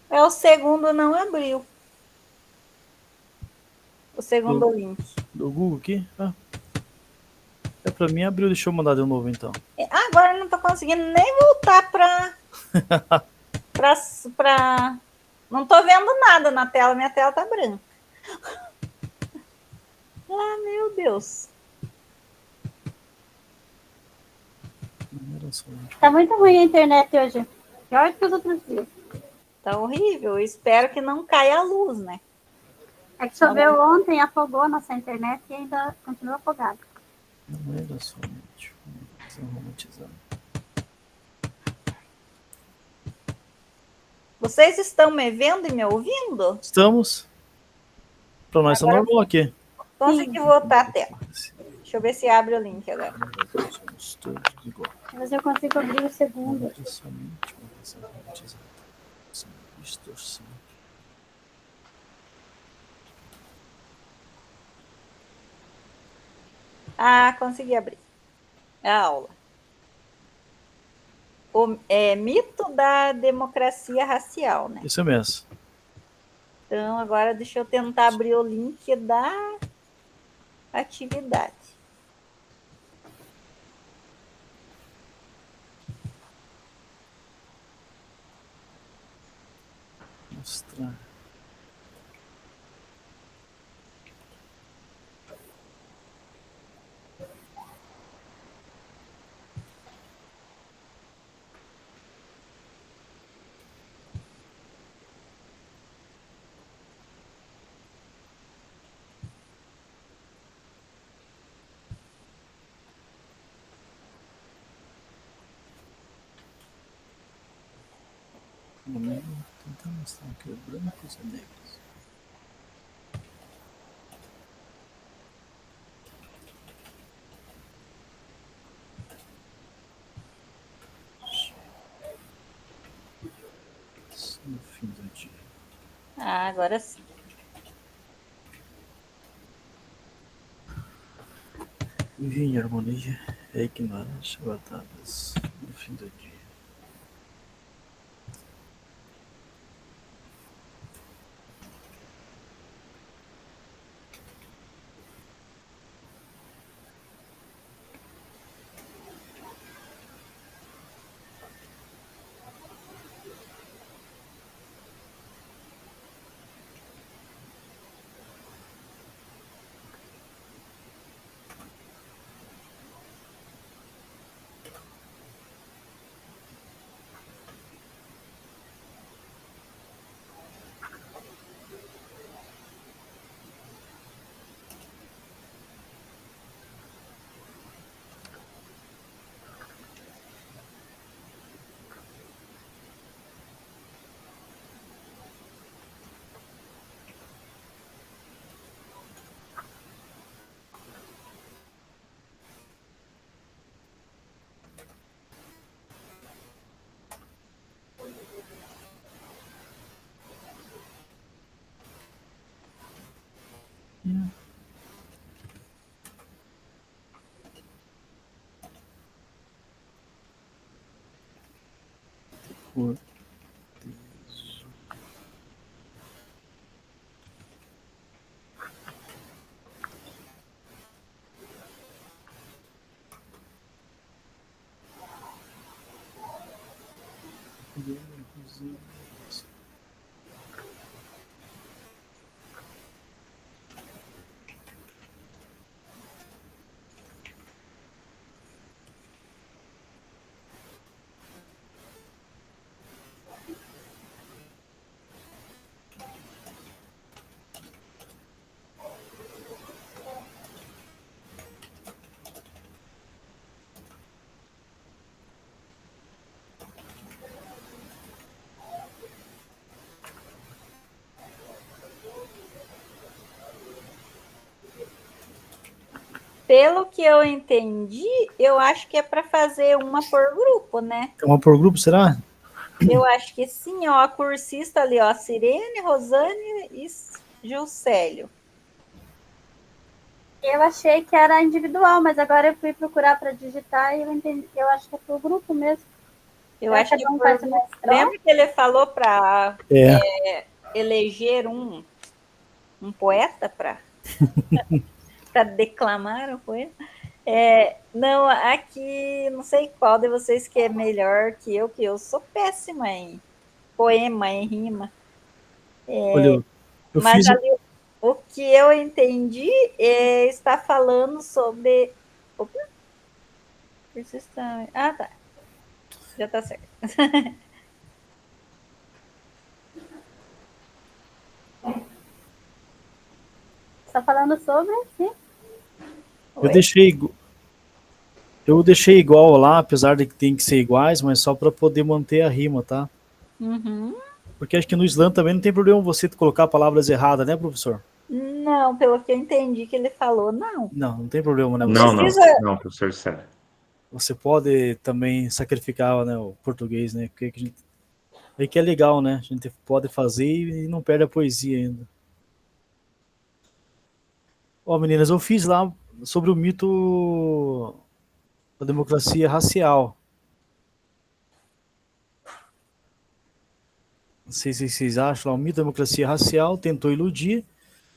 O segundo não abriu. O segundo link. Do Google aqui? Pra mim abriu. Deixa eu mandar de novo então. Agora eu não tô conseguindo nem voltar pra Não tô vendo nada na tela, minha tela tá branca. Ah, meu Deus. Tá muito ruim a internet hoje. Pior que os outros dias. Tá horrível. Eu espero que não caia a luz, né? É que choveu ontem, afogou a nossa internet e ainda continua afogada. Não era somente romantizando. Vocês estão me vendo e me ouvindo? Estamos. Para nós está normal aqui. Consegui voltar a tela. Deixa eu ver se abre o link agora. Somos todos iguais. Mas eu consigo abrir o segundo. É somente uma visão romantizada. Sem distorção. Ah, consegui abrir. A aula. Mito da democracia racial, né? Isso mesmo. Então, agora deixa eu tentar abrir o link da atividade. Mostrar. Vamos tentar mostrar aqui os brancos e negros. No fim do dia. Ah, agora sim. Viver em harmonia é ignorância batadas no fim do dia. Por Pelo que eu entendi, eu acho que é para fazer uma por grupo, né? É uma por grupo, será? Eu acho que sim, ó, a cursista ali, ó, Sirene, Rosane e Gilcélio. Eu achei que era individual, mas agora eu fui procurar para digitar e eu entendi. Eu acho que é pro grupo mesmo. Eu acho que lembra que ele falou para eleger um poeta para declamar o poema? Não, aqui não sei qual de vocês que é melhor que eu sou péssima em poema, em rima. Olha, eu Mas fiz. ali o que eu entendi está falando sobre. Opa, persistência. Ah, tá. Já está certo. Está falando sobre, sim. Eu deixei igual lá, apesar de que tem que ser iguais, mas só para poder manter a rima, tá? Uhum. Porque acho que no Slam também não tem problema você colocar palavras erradas, né, professor? Não, pelo que eu entendi que ele falou, não. Não, não tem problema, né? Não Não, precisa. não, professor Sérgio. Você pode também sacrificar, né, o português, né? Porque aí que é legal, né? A gente pode fazer e não perde a poesia ainda. Ó, meninas, eu fiz lá sobre o mito da democracia racial. Não sei se vocês acham, lá, o mito da democracia racial tentou iludir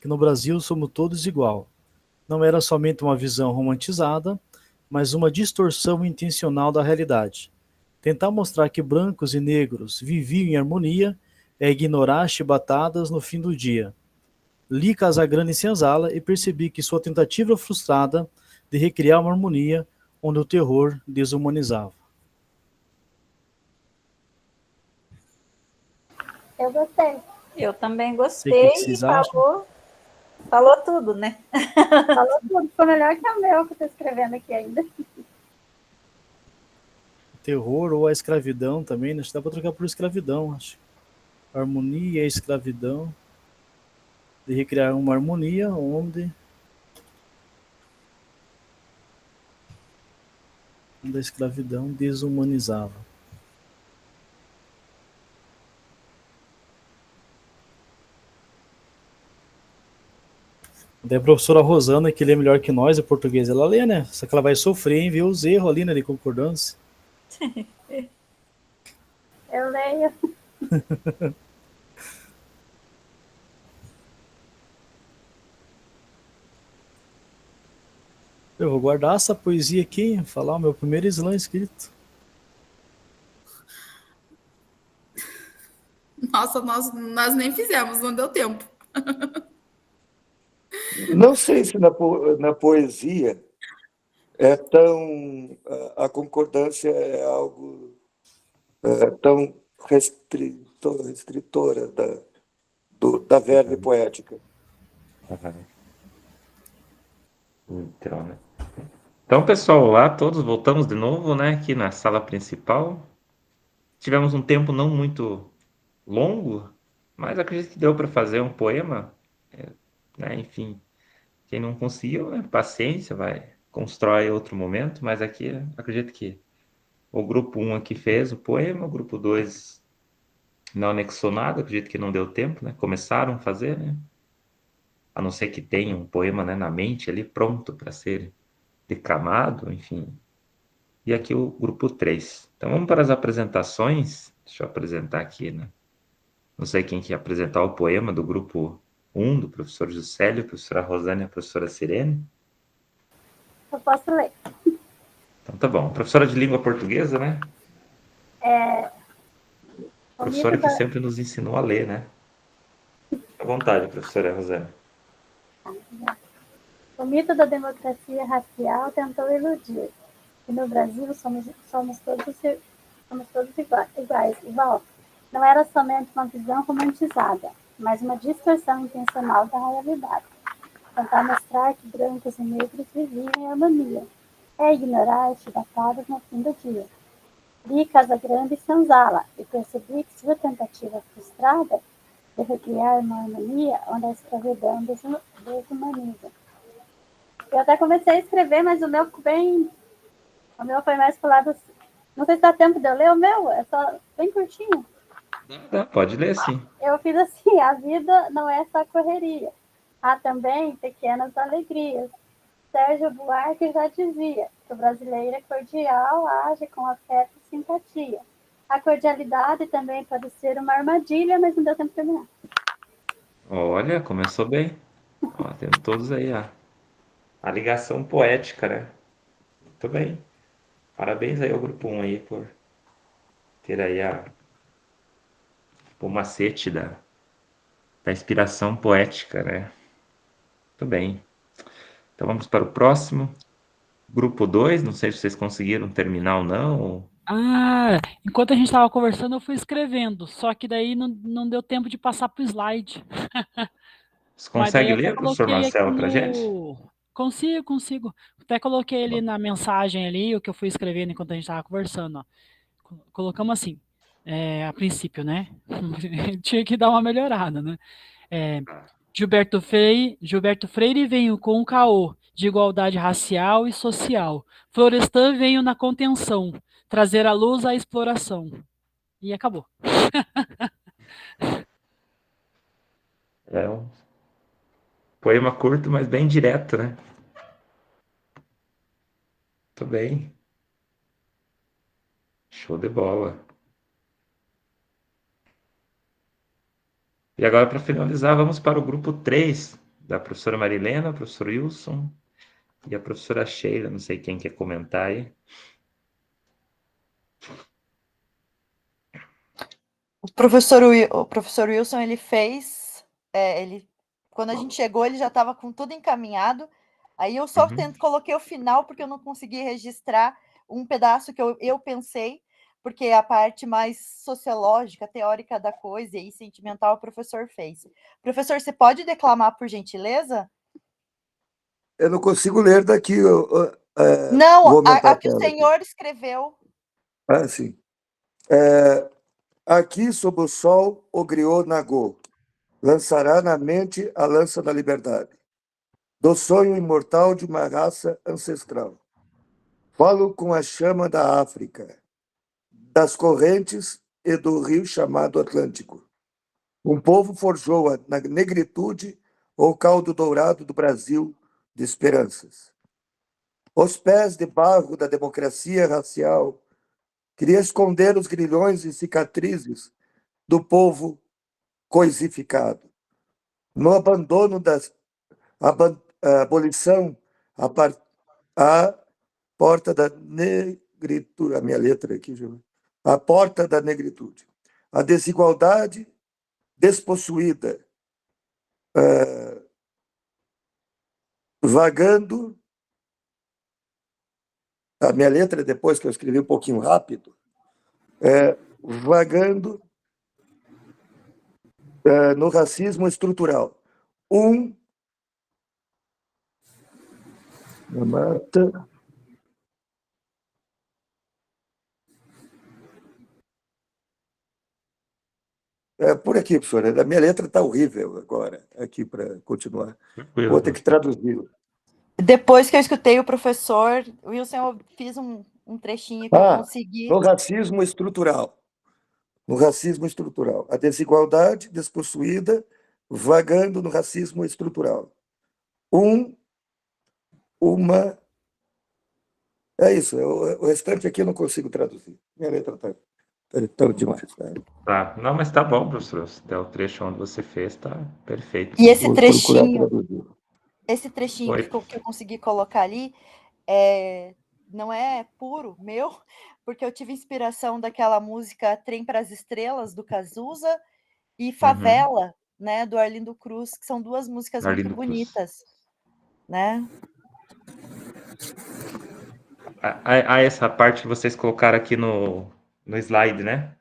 que no Brasil somos todos igual. Não era somente uma visão romantizada, mas uma distorção intencional da realidade. Tentar mostrar que brancos e negros viviam em harmonia é ignorar as chibatadas no fim do dia. Li Casagrande em senzala e percebi que sua tentativa frustrada de recriar uma harmonia onde o terror desumanizava. Eu gostei. Eu também Sei gostei o que e vocês acham. falou tudo, né? Falou tudo. Ficou melhor que o meu que eu estou escrevendo aqui ainda. Terror ou a escravidão também, né? Acho que dá para trocar por escravidão, acho. Harmonia e escravidão. De recriar uma harmonia onde a escravidão desumanizava. Daí a professora Rosana, que lê melhor que nós, em português, ela lê, né? Só que ela vai sofrer em ver os erros ali, né, de concordância. Eu leio. Eu vou guardar essa poesia aqui, falar o meu primeiro slam escrito. Nossa, nós nem fizemos, não deu tempo. Não sei se na poesia é tão. A concordância é algo tão restritora da verve poética. Então, né? Então, pessoal, olá, todos voltamos de novo, né, aqui na sala principal. Tivemos um tempo não muito longo, mas acredito que deu para fazer um poema, né? Enfim, quem não conseguiu, né, paciência, vai, constrói outro momento, mas aqui acredito que o grupo 1 aqui fez o poema, o grupo 2 não anexou nada, acredito que não deu tempo, né? Começaram a fazer, né? A não ser que tenha um poema, né, na mente ali pronto para ser declamado, enfim. E aqui o grupo 3. Então vamos para as apresentações. Deixa eu apresentar aqui, né? Não sei quem quer apresentar o poema do grupo 1, do professor Juscelio, professora Rosane e a professora Sirene. Eu posso ler. Então tá bom. Professora de língua portuguesa, né? Professora que sempre nos ensinou a ler, né? Fique à vontade, professora Rosane. O mito da democracia racial tentou iludir que no Brasil somos todos iguais, igual. Não era somente uma visão romantizada, mas uma distorção intencional da realidade. Tentar mostrar que brancos e negros viviam em harmonia. É ignorar as chibatadas no fim do dia. Li Casagrande e senzala e percebi que sua tentativa frustrada de recriar uma harmonia onde a escravidão desumaniza. Eu até comecei a escrever, mas o meu foi mais pro lado. Não sei se dá tempo de eu ler o meu, é só bem curtinho. Pode ler sim. Eu fiz assim: a vida não é só correria. Há também pequenas alegrias. Sérgio Buarque já dizia que o brasileiro é cordial, age com afeto e simpatia. A cordialidade também pode ser uma armadilha, mas não deu tempo de terminar. Olha, começou bem. Ó, temos todos aí a ligação poética, né? Muito bem. Parabéns aí ao grupo 1 aí por ter aí o macete da inspiração poética, né? Muito bem. Então vamos para o próximo. Grupo 2, não sei se vocês conseguiram terminar ou não. Ah, enquanto a gente estava conversando, eu fui escrevendo, só que daí não deu tempo de passar para o slide. Você Mas daí consegue eu até ler, professor coloquei aqui Marcelo, para a gente? no. Consigo. Até coloquei ali na mensagem ali, o que eu fui escrevendo enquanto a gente estava conversando, ó. Colocamos assim, a princípio, né? Tinha que dar uma melhorada, né? Gilberto Freire veio com o caô de igualdade racial e social. Florestan veio na contenção, trazer à luz a exploração. E acabou. É um poema curto, mas bem direto, né? Muito bem. Show de bola. E agora, para finalizar, vamos para o grupo 3, da professora Marilena, professor Wilson e a professora Sheila. Não sei quem quer comentar aí. O professor Wilson, ele fez, quando a gente chegou, ele já estava com tudo encaminhado. Aí eu só coloquei o final, porque eu não consegui registrar um pedaço que eu pensei, porque a parte mais sociológica, teórica da coisa e sentimental, o professor fez. Professor, você pode declamar, por gentileza? Eu não consigo ler daqui. Não, a que o senhor escreveu. Ah, sim. Aqui, sob o sol, o griot nagô lançará na mente a lança da liberdade, do sonho imortal de uma raça ancestral. Falo com a chama da África, das correntes e do rio chamado Atlântico. Um povo forjou na negritude o caldo dourado do Brasil de esperanças. Os pés de barro da democracia racial queria esconder os grilhões e cicatrizes do povo coisificado. No abandono da abolição, a porta da negritude, a minha letra aqui, a porta da negritude. A desigualdade despossuída, vagando. A minha letra, depois que eu escrevi um pouquinho rápido, vagando no racismo estrutural. Mata. Por aqui, professora. A minha letra está horrível agora, aqui para continuar. Vou ter que traduzir. Depois que eu escutei o professor Wilson, eu fiz um trechinho que eu consegui. No racismo estrutural. No racismo estrutural. A desigualdade despossuída, vagando no racismo estrutural. É isso. O restante aqui eu não consigo traduzir. Minha letra está tão demais. Tá. Não, mas tá bom, professor. Até o trecho onde você fez tá perfeito. E esse trechinho que eu consegui colocar ali não é puro meu, porque eu tive inspiração daquela música Trem para as Estrelas, do Cazuza, e Favela, né, do Arlindo Cruz, que são duas músicas muito bonitas, né? Essa parte que vocês colocaram aqui no slide, né?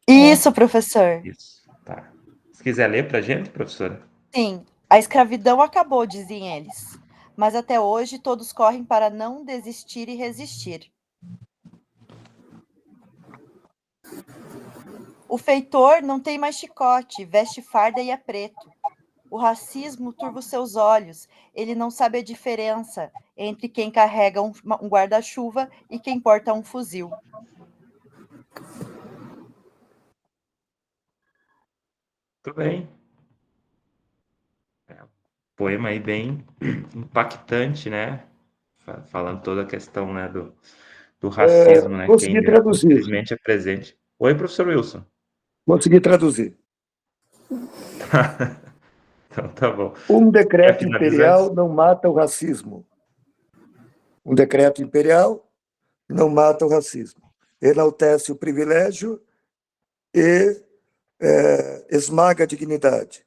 Isso, professor. Isso, tá. Se quiser ler para a gente, professora? Sim. A escravidão acabou, dizem eles, mas até hoje todos correm para não desistir e resistir. O feitor não tem mais chicote, veste farda e é preto. O racismo turva os seus olhos, ele não sabe a diferença entre quem carrega um guarda-chuva e quem porta um fuzil. Tudo bem. Poema aí bem impactante, né? Falando toda a questão, né, do racismo, né? Consegui que traduzir. Infelizmente é presente. Oi, professor Wilson. Consegui traduzir. Então tá bom. Um decreto imperial não mata o racismo. Um decreto imperial não mata o racismo. Enaltece o privilégio e esmaga a dignidade.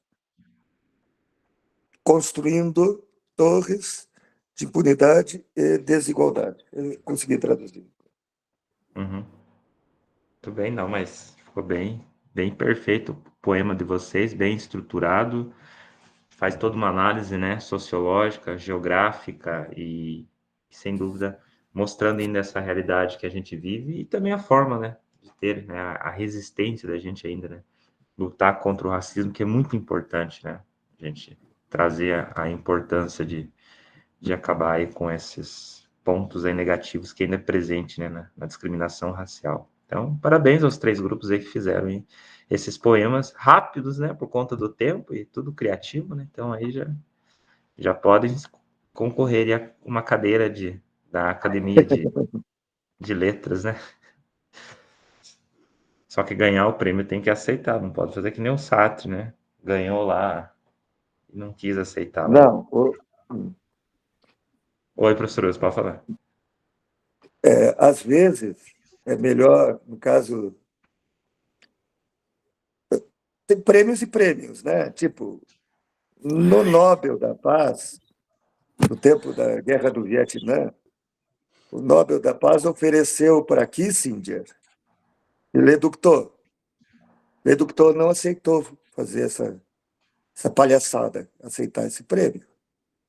construindo torres de impunidade e desigualdade. Eu consegui traduzir. Uhum. Muito bem, não, mas ficou bem perfeito o poema de vocês, bem estruturado, faz toda uma análise, né, sociológica, geográfica e, sem dúvida, mostrando ainda essa realidade que a gente vive e também a forma, né, de ter, né, a resistência da gente ainda, né, lutar contra o racismo, que é muito importante, né, a gente trazer a importância de acabar aí com esses pontos aí negativos que ainda é presente, né, na discriminação racial. Então, parabéns aos 3 grupos aí que fizeram hein, esses poemas rápidos, né, por conta do tempo e tudo criativo, né, então aí já podem concorrer a uma cadeira da Academia de Letras, né. Só que ganhar o prêmio tem que aceitar, não pode fazer que nem o Sartre, né, ganhou lá e não quis aceitar. Não. Oi, professor, você pode falar. Às vezes, é melhor, no caso... Tem prêmios e prêmios, né? Tipo, no Nobel da Paz, no tempo da Guerra do Vietnã, o Nobel da Paz ofereceu para Kissinger e Leduc. Leduc não aceitou fazer essa palhaçada, aceitar esse prêmio,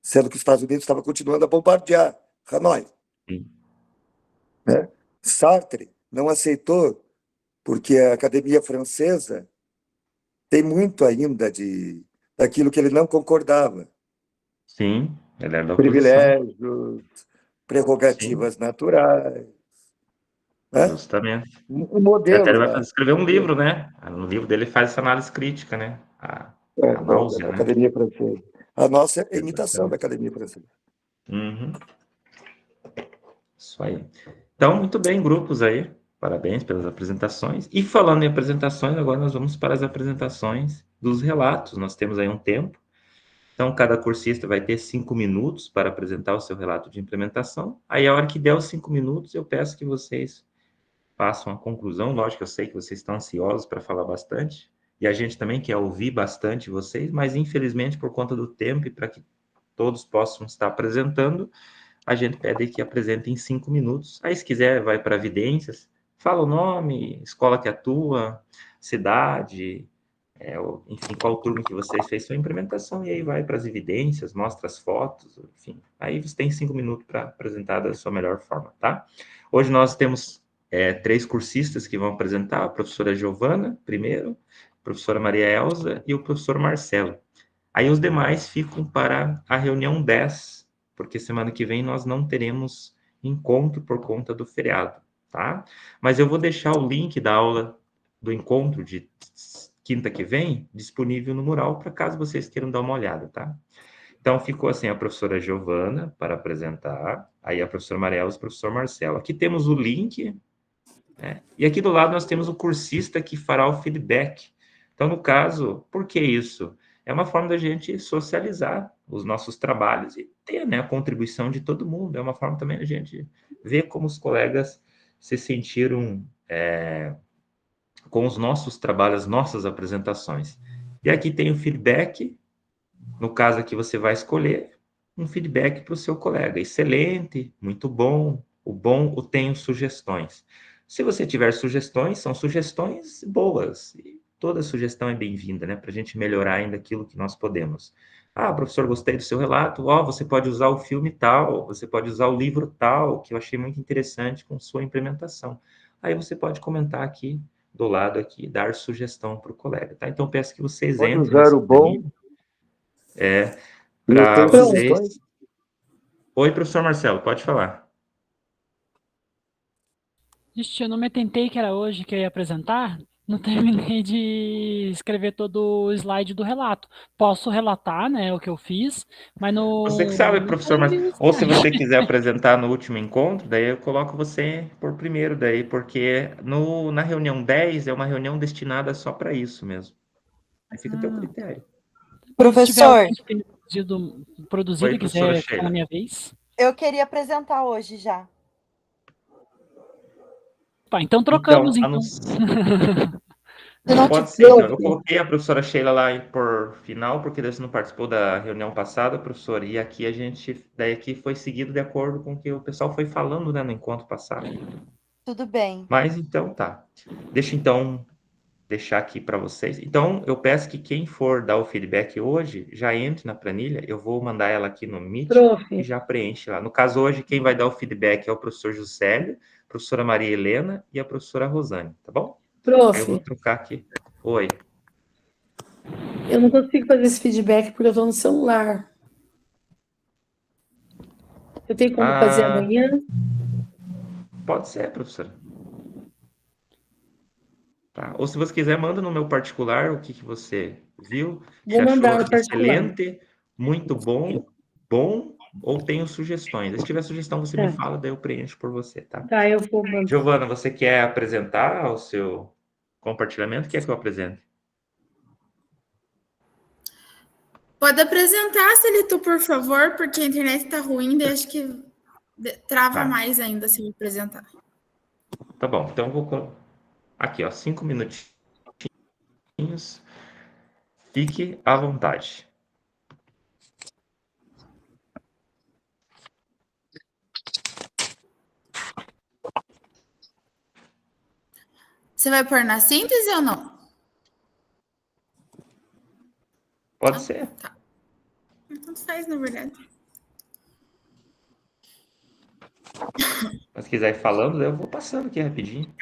sendo que os Estados Unidos estavam continuando a bombardear Hanoi. Né? Sartre não aceitou porque a Academia Francesa tem muito ainda daquilo que ele não concordava. Sim, ele é da oposição. Privilégios, prerrogativas naturais. Né? Justamente. O modelo... Até ele vai escrever um livro, né? No livro dele faz essa análise crítica, né? A náusea, da né? Academia Francesa. A nossa é imitação da Academia Francesa. Uhum. Isso aí. Então, muito bem, grupos aí. Parabéns pelas apresentações. E falando em apresentações, agora nós vamos para as apresentações dos relatos. Nós temos aí um tempo. Então, cada cursista vai ter 5 minutos para apresentar o seu relato de implementação. Aí, a hora que der os 5 minutos, eu peço que vocês façam a conclusão. Lógico, eu sei que vocês estão ansiosos para falar bastante. E a gente também quer ouvir bastante vocês, mas, infelizmente, por conta do tempo e para que todos possam estar apresentando, a gente pede que apresentem em 5 minutos. Aí, se quiser, vai para evidências, fala o nome, escola que atua, cidade, enfim, qual turno que vocês fez sua implementação, e aí vai para as evidências, mostra as fotos, enfim. Aí você tem 5 minutos para apresentar da sua melhor forma, tá? Hoje nós temos 3 cursistas que vão apresentar, a professora Giovana, primeiro, a professora Maria Elza e o professor Marcelo. Aí os demais ficam para a reunião 10, porque semana que vem nós não teremos encontro por conta do feriado, tá? Mas eu vou deixar o link da aula do encontro de quinta que vem disponível no mural, para caso vocês queiram dar uma olhada, tá? Então, ficou assim a professora Giovana para apresentar, aí a professora Mariela e o professor Marcelo. Aqui temos o link, né? E aqui do lado nós temos o cursista que fará o feedback. Então, no caso, por que isso? É uma forma da gente socializar os nossos trabalhos e ter, né, a contribuição de todo mundo. É uma forma também da gente ver como os colegas se sentiram com os nossos trabalhos, nossas apresentações. E aqui tem o feedback, no caso aqui você vai escolher um feedback para o seu colega. Excelente, muito bom, o tenho sugestões. Se você tiver sugestões, são sugestões boas, e toda sugestão é bem-vinda, né, para a gente melhorar ainda aquilo que nós podemos. Ah, professor, gostei do seu relato, você pode usar o filme tal, você pode usar o livro tal, que eu achei muito interessante com sua implementação. Aí você pode comentar aqui, do lado aqui, dar sugestão para o colega, tá? Então, peço que vocês pode entrem... usar o bom... para vocês... Oi, professor Marcelo, pode falar. Ixi, eu não me atentei que era hoje que eu ia apresentar, não terminei de escrever todo o slide do relato. Posso relatar, né, o que eu fiz, mas no... Você que sabe, professor Marcelo. Ou se você quiser apresentar no último encontro, daí eu coloco você por primeiro, daí, porque na reunião 10 é uma reunião destinada só para isso mesmo. Aí fica a teu critério. Professor. Se tiver produzido e quiser ficar na minha vez. Eu queria apresentar hoje já. Tá, então trocamos, então. Pode ser, então. Eu coloquei a professora Sheila lá por final, porque você não participou da reunião passada, professor, e aqui daí aqui foi seguido de acordo com o que o pessoal foi falando, né, no encontro passado. Tudo bem. Mas então tá. Deixar aqui para vocês. Então, eu peço que quem for dar o feedback hoje, já entre na planilha, eu vou mandar ela aqui no Meet e já preenche lá. No caso, hoje, quem vai dar o feedback é o professor Juscelio, a professora Maria Helena e a professora Rosane, tá bom? Prof. Aí eu vou trocar aqui. Oi. Eu não consigo fazer esse feedback porque eu estou no celular. Eu tenho como fazer amanhã? Pode ser, professora. Tá. Ou se você quiser, manda no meu particular o que você viu. Vou mandar no particular. Excelente, muito bom, ou tenho sugestões. Se tiver sugestão, você me fala, daí eu preencho por você, tá? Tá, eu vou mandar. Giovana, você quer apresentar o seu compartilhamento? Quer que eu apresente? Pode apresentar, Celito, por favor, porque a internet está ruim e acho que trava mais ainda se eu apresentar. Tá bom, então eu vou... Aqui, ó, 5 minutinhos. Fique à vontade. Você vai pôr na síntese ou não? Pode ser. Tá. Tanto faz, na verdade. Mas se quiser ir falando, eu vou passando aqui rapidinho.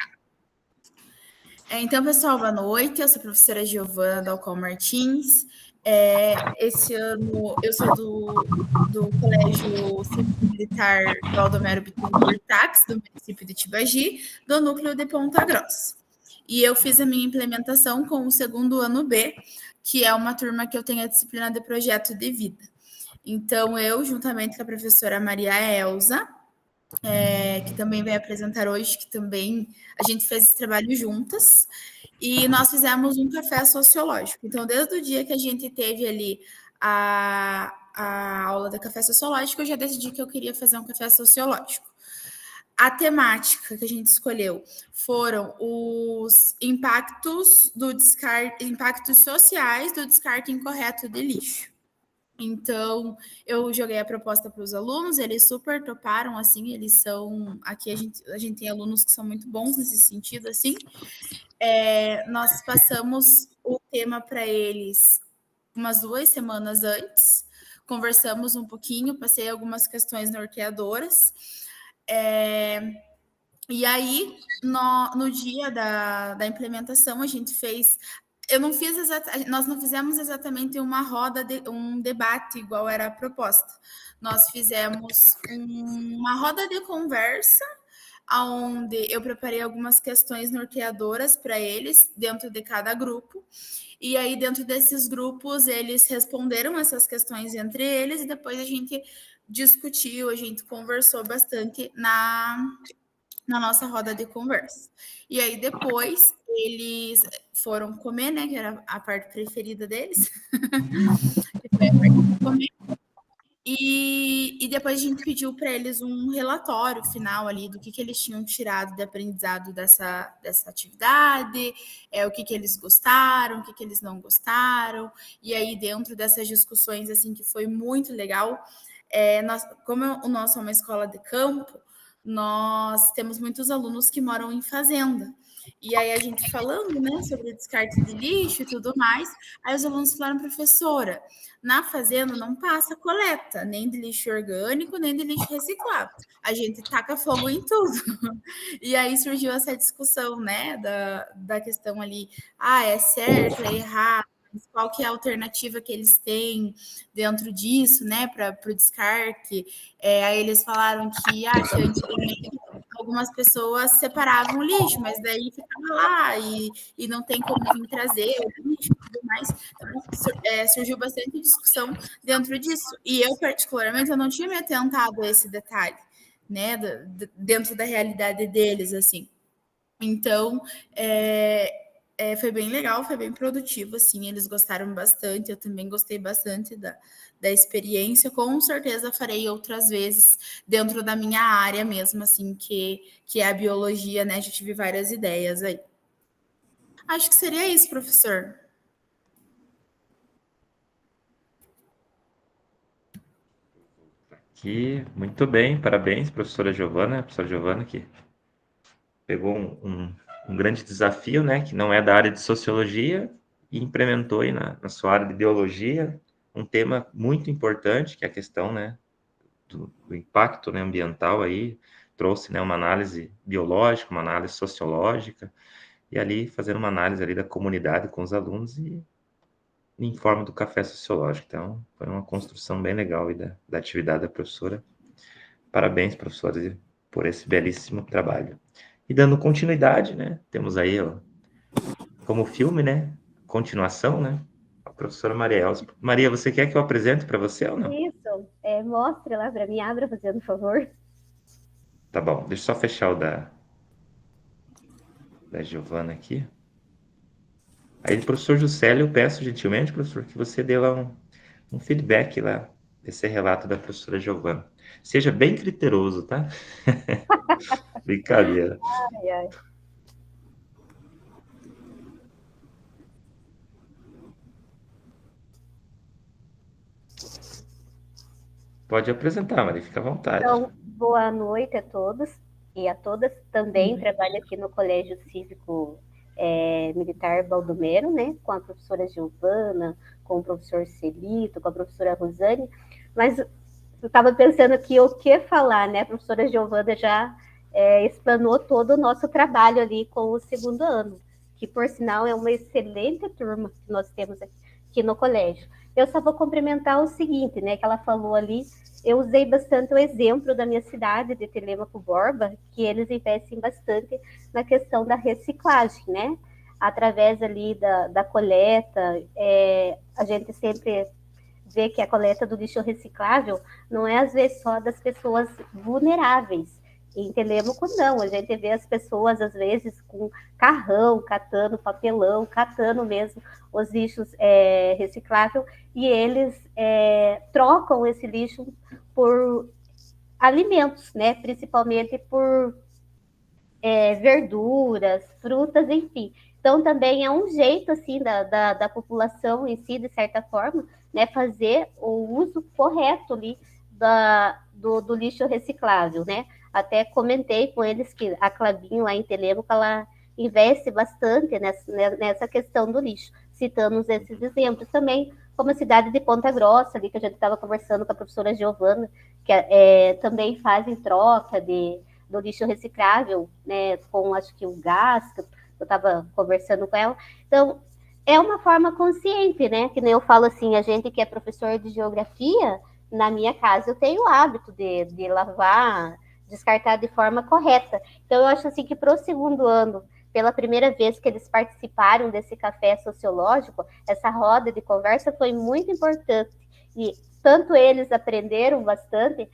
Então, pessoal, boa noite. Eu sou a professora Giovana Dalcol Martins. Esse ano eu sou do Colégio Civil Militar Valdomero Bittencourt Tax, do município de Tibagi, do núcleo de Ponta Grossa. E eu fiz a minha implementação com o segundo ano B, que é uma turma que eu tenho a disciplina de projeto de vida. Então, eu, juntamente com a professora Maria Elza, que também vai apresentar hoje, que também a gente fez esse trabalho juntas, e nós fizemos um café sociológico. Então, desde o dia que a gente teve ali a aula de café sociológico, eu já decidi que eu queria fazer um café sociológico. A temática que a gente escolheu foram os impactos sociais do descarte incorreto de lixo. Então, eu joguei a proposta para os alunos, eles super toparam, assim, eles são... Aqui a gente tem alunos que são muito bons nesse sentido, assim. Nós passamos o tema para eles umas 2 semanas antes, conversamos um pouquinho, passei algumas questões norteadoras, e aí, no dia da implementação, a gente fez... nós não fizemos exatamente uma roda, um debate igual era a proposta. Nós fizemos uma roda de conversa, onde eu preparei algumas questões norteadoras para eles, dentro de cada grupo. E aí, dentro desses grupos, eles responderam essas questões entre eles, e depois a gente discutiu, a gente conversou bastante na nossa roda de conversa. E aí, depois, eles foram comer, né? Que era a parte preferida deles. E depois a gente pediu para eles um relatório final ali do que eles tinham tirado de aprendizado dessa atividade, o que eles gostaram, o que eles não gostaram. E aí, dentro dessas discussões, assim, que foi muito legal, como o nosso é uma escola de campo, nós temos muitos alunos que moram em fazenda. E aí a gente falando, né, sobre descarte de lixo e tudo mais, aí os alunos falaram, professora, na fazenda não passa coleta, nem de lixo orgânico, nem de lixo reciclado. A gente taca fogo em tudo. E aí surgiu essa discussão, né, da questão ali, é certo, é errado, qual que é a alternativa que eles têm dentro disso, né, para o descarte. Aí eles falaram que antigamente algumas pessoas separavam o lixo, mas daí ficava lá e não tem como vir trazer o lixo e tudo mais. Então, surgiu bastante discussão dentro disso. E eu, particularmente, eu não tinha me atentado a esse detalhe, né, dentro da realidade deles, assim. Então, foi bem legal, foi bem produtivo, assim, eles gostaram bastante, eu também gostei bastante da experiência, com certeza farei outras vezes dentro da minha área mesmo, assim, que é a biologia, né, já tive várias ideias aí. Acho que seria isso, professor. Aqui, muito bem, parabéns, professora Giovana, que pegou um grande desafio, né, que não é da área de sociologia, e implementou aí na sua área de ideologia um tema muito importante, que é a questão, né, do impacto, né, ambiental aí, trouxe, né, uma análise biológica, uma análise sociológica, e ali fazendo uma análise ali da comunidade com os alunos e em forma do café sociológico. Então, foi uma construção bem legal aí da atividade da professora. Parabéns, professora, por esse belíssimo trabalho. E dando continuidade, né, temos aí, ó, como filme, né, continuação, né, a professora Maria Elza. Maria, você quer que eu apresente para você ou não? Isso, mostre lá para mim, abra fazendo favor. Tá bom, deixa eu só fechar o da Giovana aqui. Aí, professor Juscelio, eu peço gentilmente, professor, que você dê lá um feedback lá desse relato da professora Giovana. Seja bem criterioso, tá? Brincadeira. Ai, ai. Pode apresentar, Maria, fica à vontade. Então, boa noite a todos e a todas. Também trabalho aqui no Colégio Cívico Militar Baldomero, né, com a professora Giovana, com o professor Celito, com a professora Rosane, mas eu estava pensando aqui o que falar, né, a professora Giovana já explanou todo o nosso trabalho ali com o segundo ano, que por sinal é uma excelente turma que nós temos aqui no colégio. Eu só vou complementar o seguinte, né, que ela falou ali, eu usei bastante o exemplo da minha cidade, de Telêmaco Borba, que eles investem bastante na questão da reciclagem, né? Através ali da coleta, a gente sempre vê que a coleta do lixo reciclável não é, às vezes, só das pessoas vulneráveis. Em Telêmaco, não. A gente vê as pessoas, às vezes, com carrão, catando papelão, catando mesmo os lixos recicláveis, e eles trocam esse lixo por alimentos, né? Principalmente por verduras, frutas, enfim. Então, também é um jeito, assim, da população em si, de certa forma, né, fazer o uso correto ali do lixo reciclável, né? Até comentei com eles que a Clabinho, lá em Telêmaco, ela investe bastante nessa questão do lixo, citando esses exemplos também, como a cidade de Ponta Grossa, ali que a gente estava conversando com a professora Giovana, que também fazem troca do lixo reciclável, né, com, acho que, o gás, que eu estava conversando com ela. Então, é uma forma consciente, né, que nem eu falo assim, a gente que é professor de geografia, na minha casa eu tenho o hábito de lavar, descartar de forma correta. Então, eu acho assim que para o segundo ano, pela primeira vez que eles participaram desse café sociológico, essa roda de conversa foi muito importante. E tanto eles aprenderam bastante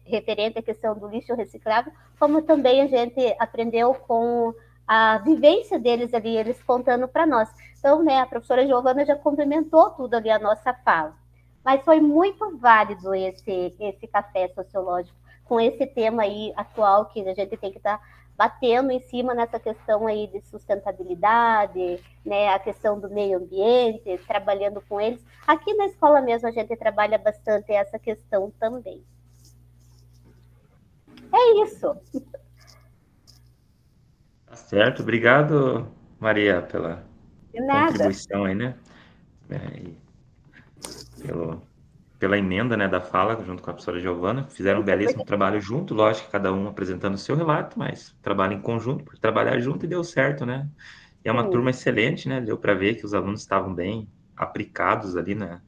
referente à questão do lixo reciclável, como também a gente aprendeu com a vivência deles ali, eles contando para nós. Então, né, a professora Giovana já complementou tudo ali a nossa fala. Mas foi muito válido esse café sociológico, com esse tema aí atual que a gente tem que estar batendo em cima nessa questão aí de sustentabilidade, né, a questão do meio ambiente, trabalhando com eles. Aqui na escola mesmo a gente trabalha bastante essa questão também. É isso. Tá certo, obrigado, Maria, pela contribuição aí, né? Pela emenda, né, da fala, junto com a professora Giovana, fizeram um belíssimo trabalho junto, lógico que cada um apresentando o seu relato, mas trabalho em conjunto, por trabalhar junto e deu certo, né? E é uma turma excelente, né? Deu para ver que os alunos estavam bem aplicados ali na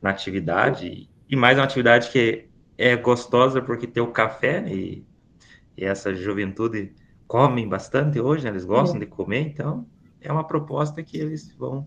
atividade, e mais uma atividade que é gostosa porque tem o café, né, e essa juventude comem bastante hoje, né? Eles gostam de comer, então é uma proposta que eles vão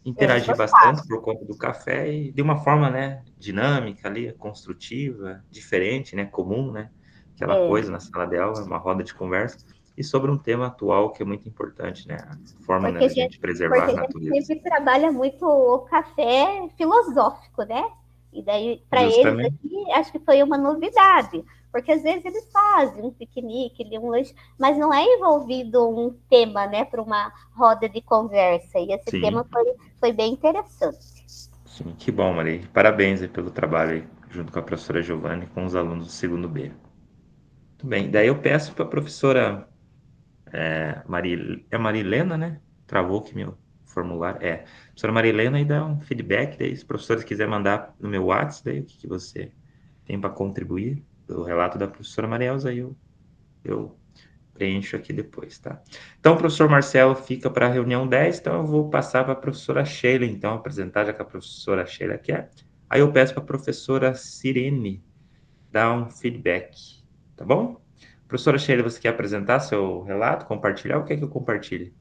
interagir bastante por conta do café e de uma forma, né, dinâmica ali, construtiva, diferente, né, comum, né, aquela coisa na sala de aula, uma roda de conversa, e sobre um tema atual que é muito importante, né, a forma, né, de a gente preservar a natureza. A gente sempre trabalha muito o café filosófico, né, E daí, para eles Justamente. aqui, acho que foi uma novidade, porque às vezes eles fazem um piquenique, um lanche, mas não é envolvido um tema, né, para uma roda de conversa. E esse Sim. tema foi bem interessante. Sim, que bom, Maria. Parabéns aí pelo trabalho aí, junto com a professora Giovanni, com os alunos do segundo B. Muito bem. Daí eu peço para a professora Marilena, né? Travou aqui meu formulário. Professora Marilena, aí dá um feedback, daí se os professores quiserem mandar no meu WhatsApp, daí o que você tem para contribuir, o relato da professora Marielza, aí eu preencho aqui depois, tá? Então, o professor Marcelo fica para a reunião 10, então eu vou passar para a professora Sheila, então, apresentar, já que a professora Sheila quer. Aí eu peço para a professora Sirene dar um feedback, tá bom? Professora Sheila, você quer apresentar seu relato, compartilhar? O que é que eu compartilhe?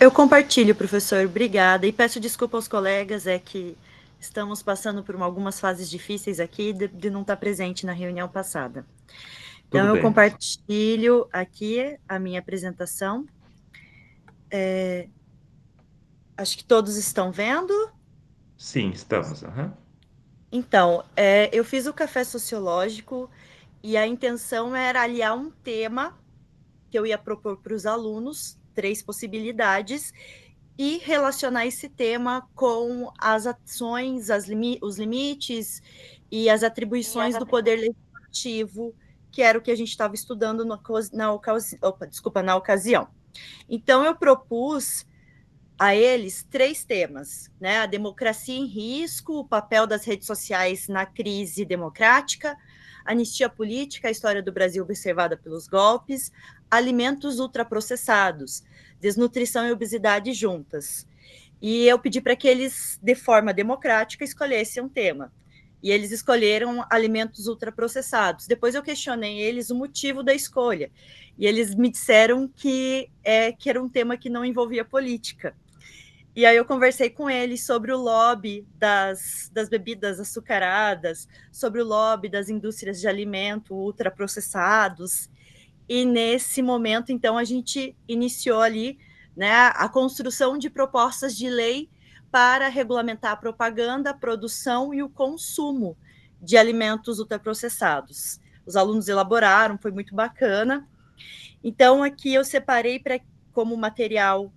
Eu compartilho, professor, obrigada. E peço desculpa aos colegas, é que estamos passando por algumas fases difíceis aqui de não estar presente na reunião passada. Então, eu compartilho aqui a minha apresentação. Acho que todos estão vendo. Sim, estamos. Então, eu fiz o café sociológico e a intenção era aliar um tema que eu ia propor para os alunos, 3 possibilidades, e relacionar esse tema com as ações, os limites e as atribuições do poder legislativo, que era o que a gente estava estudando na ocasião. Então, eu propus a eles 3 temas, né? A democracia em risco, o papel das redes sociais na crise democrática, anistia política, a história do Brasil observada pelos golpes, alimentos ultraprocessados, desnutrição e obesidade juntas. E eu pedi para que eles, de forma democrática, escolhessem um tema. E eles escolheram alimentos ultraprocessados. Depois eu questionei eles o motivo da escolha. E eles me disseram que era um tema que não envolvia política. E aí eu conversei com eles sobre o lobby das bebidas açucaradas, sobre o lobby das indústrias de alimento ultraprocessados. E nesse momento, então, a gente iniciou ali, né, a construção de propostas de lei para regulamentar a propaganda, a produção e o consumo de alimentos ultraprocessados. Os alunos elaboraram, foi muito bacana. Então, aqui eu separei como material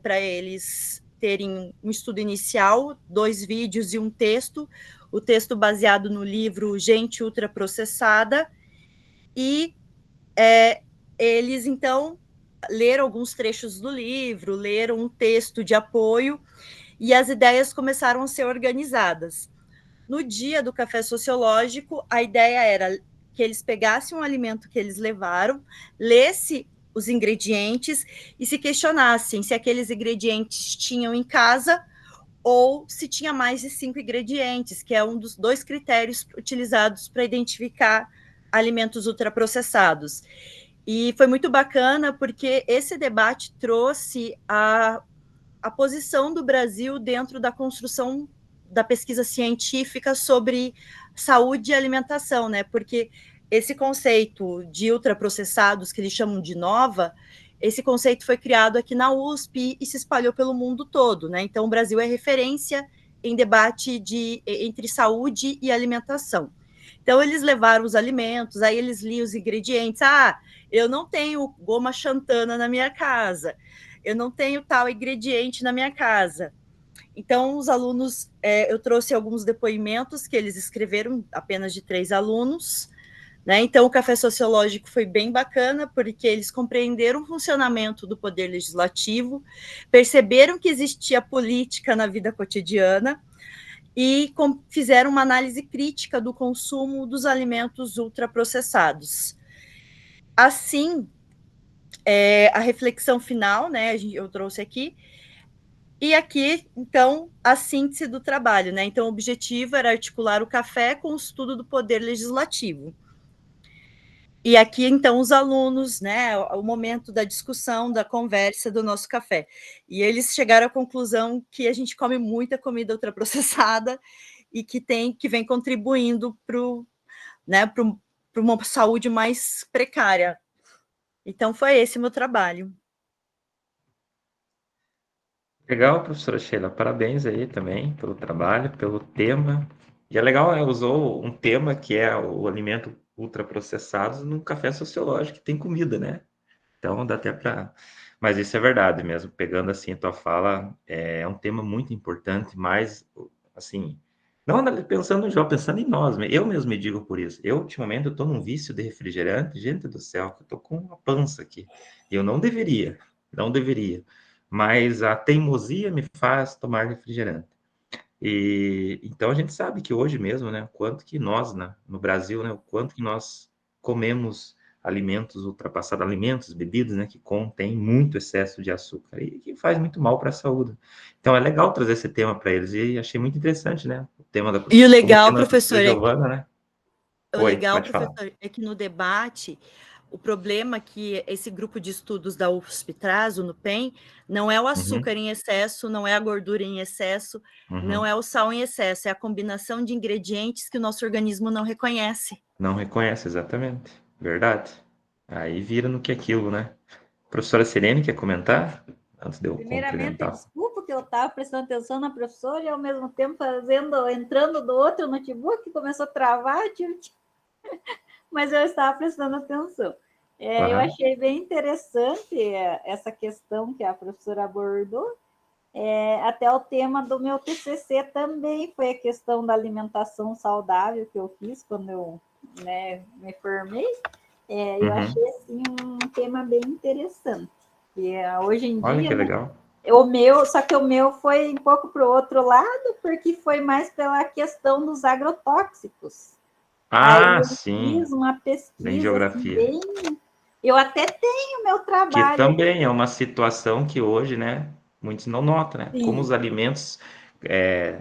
para eles terem um estudo inicial, 2 vídeos e um texto, o texto baseado no livro Gente Ultraprocessada, e eles, então, leram alguns trechos do livro, leram um texto de apoio, e as ideias começaram a ser organizadas. No dia do café sociológico, a ideia era que eles pegassem um alimento que eles levaram, lessem os ingredientes e se questionassem se aqueles ingredientes tinham em casa ou se tinha mais de 5 ingredientes, que é um dos 2 critérios utilizados para identificar alimentos ultraprocessados. E foi muito bacana porque esse debate trouxe a posição do Brasil dentro da construção da pesquisa científica sobre saúde e alimentação, né? Porque esse conceito de ultraprocessados, que eles chamam de nova, esse conceito foi criado aqui na USP e se espalhou pelo mundo todo, né? Então, o Brasil é referência em debate entre saúde e alimentação. Então, eles levaram os alimentos, aí eles liam os ingredientes. Eu não tenho goma xantana na minha casa, eu não tenho tal ingrediente na minha casa. Então, os alunos, eu trouxe alguns depoimentos que eles escreveram, apenas de 3 alunos, né? Então, o café sociológico foi bem bacana, porque eles compreenderam o funcionamento do poder legislativo, perceberam que existia política na vida cotidiana e fizeram uma análise crítica do consumo dos alimentos ultraprocessados. Assim, a reflexão final, né, eu trouxe aqui, e aqui, então, a síntese do trabalho, né? Então, o objetivo era articular o café com o estudo do poder legislativo. E aqui, então, os alunos, né, o momento da discussão, da conversa do nosso café. E eles chegaram à conclusão que a gente come muita comida ultraprocessada e que vem contribuindo para uma saúde mais precária. Então, foi esse o meu trabalho. Legal, professora Sheila. Parabéns aí também pelo trabalho, pelo tema E é legal, né? Usou um tema que é o alimento ultraprocessado num café sociológico que tem comida, né? Então dá até para. Mas isso é verdade mesmo. Pegando assim a tua fala, é um tema muito importante, mas assim, não pensando no jovem, pensando em nós. Eu mesmo me digo por isso. Eu, ultimamente, eu tô num vício de refrigerante, gente do céu, eu tô com uma pança aqui. E eu não deveria, não deveria. Mas a teimosia me faz tomar refrigerante. E então a gente sabe que hoje mesmo, né, o quanto que nós, no Brasil, né, o quanto que nós comemos alimentos ultrapassados, alimentos, bebidas, né, que contêm muito excesso de açúcar e que faz muito mal para a saúde. Então é legal trazer esse tema para eles e achei muito interessante, né, o tema da E o como legal, tema da professor, professora Giovana, né? o Oi, legal, pode falar. professor, é que no debate, o problema que esse grupo de estudos da UFSP traz, o NUPEM, não é o açúcar em excesso, não é a gordura em excesso, não é o sal em excesso, é a combinação de ingredientes que o nosso organismo não reconhece. Não reconhece, exatamente. Verdade. Aí vira no que é aquilo, né? Professora Sirene, quer comentar? Antes de eu Primeiramente, complementar. desculpa que eu estava prestando atenção na professora e ao mesmo tempo entrando do outro notebook, começou a travar, mas eu estava prestando atenção. Eu achei bem interessante essa questão que a professora abordou. Até o tema do meu TCC também foi a questão da alimentação saudável que eu fiz quando eu me formei. Eu achei assim, um tema bem interessante. E hoje em Olha dia, que legal. só que o meu foi um pouco para o outro lado, porque foi mais pela questão dos agrotóxicos. Aí eu Sim. fiz uma pesquisa Em geografia. assim, eu até tenho meu trabalho. Que também é uma situação que hoje, né, muitos não notam, né? Sim. Como os alimentos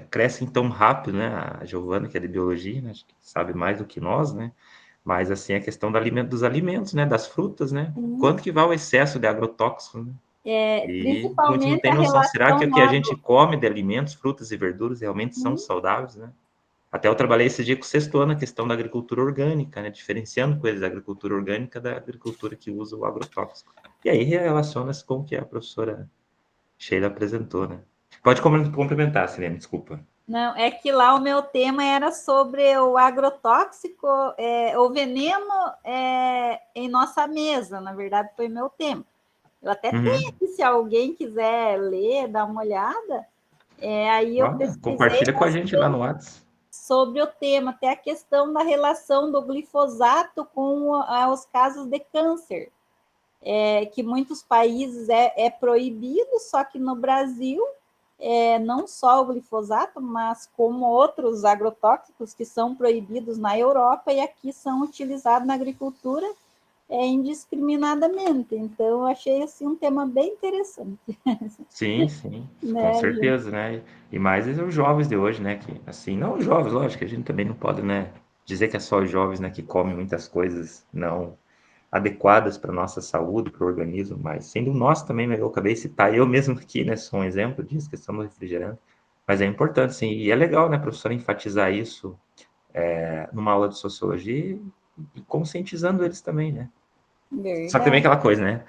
crescem tão rápido, né? A Giovana, que é de biologia, né, acho que sabe mais do que nós, né? Mas assim, a questão dos alimentos, né? Das frutas, né? Quanto que vai o excesso de agrotóxicos, né? E muitos não Principalmente têm a noção. Será que relação o que a gente come de alimentos, frutas e verduras realmente são saudáveis, né? Até eu trabalhei esse dia com o sexto ano a questão da agricultura orgânica, né? Diferenciando coisas da agricultura orgânica da agricultura que usa o agrotóxico. E aí relaciona-se com o que a professora Sheila apresentou, né? Pode complementar, Silene, desculpa. Não, é que lá o meu tema era sobre o agrotóxico, o veneno em nossa mesa, na verdade foi meu tema. Eu até tenho aqui, se alguém quiser ler, dar uma olhada, aí eu pesquisei Compartilha com a gente lá no WhatsApp. Sobre o tema, até a questão da relação do glifosato com os casos de câncer, que muitos países é proibido, só que no Brasil, não só o glifosato, mas como outros agrotóxicos que são proibidos na Europa e aqui são utilizados na agricultura indiscriminadamente. Então, eu achei assim, um tema bem interessante. Sim, com certeza, né? E mais os jovens de hoje, né? Que, assim, não os jovens, lógico, a gente também não pode, né, dizer que é só os jovens, né, que comem muitas coisas não adequadas para nossa saúde, para o organismo, mas sendo nós também, eu acabei de citar, eu mesmo aqui, né, sou um exemplo disso, questão do refrigerante, mas é importante, sim, e é legal, né, professor, enfatizar isso numa aula de sociologia e conscientizando eles também, né? Verdade. Só que também aquela coisa, né?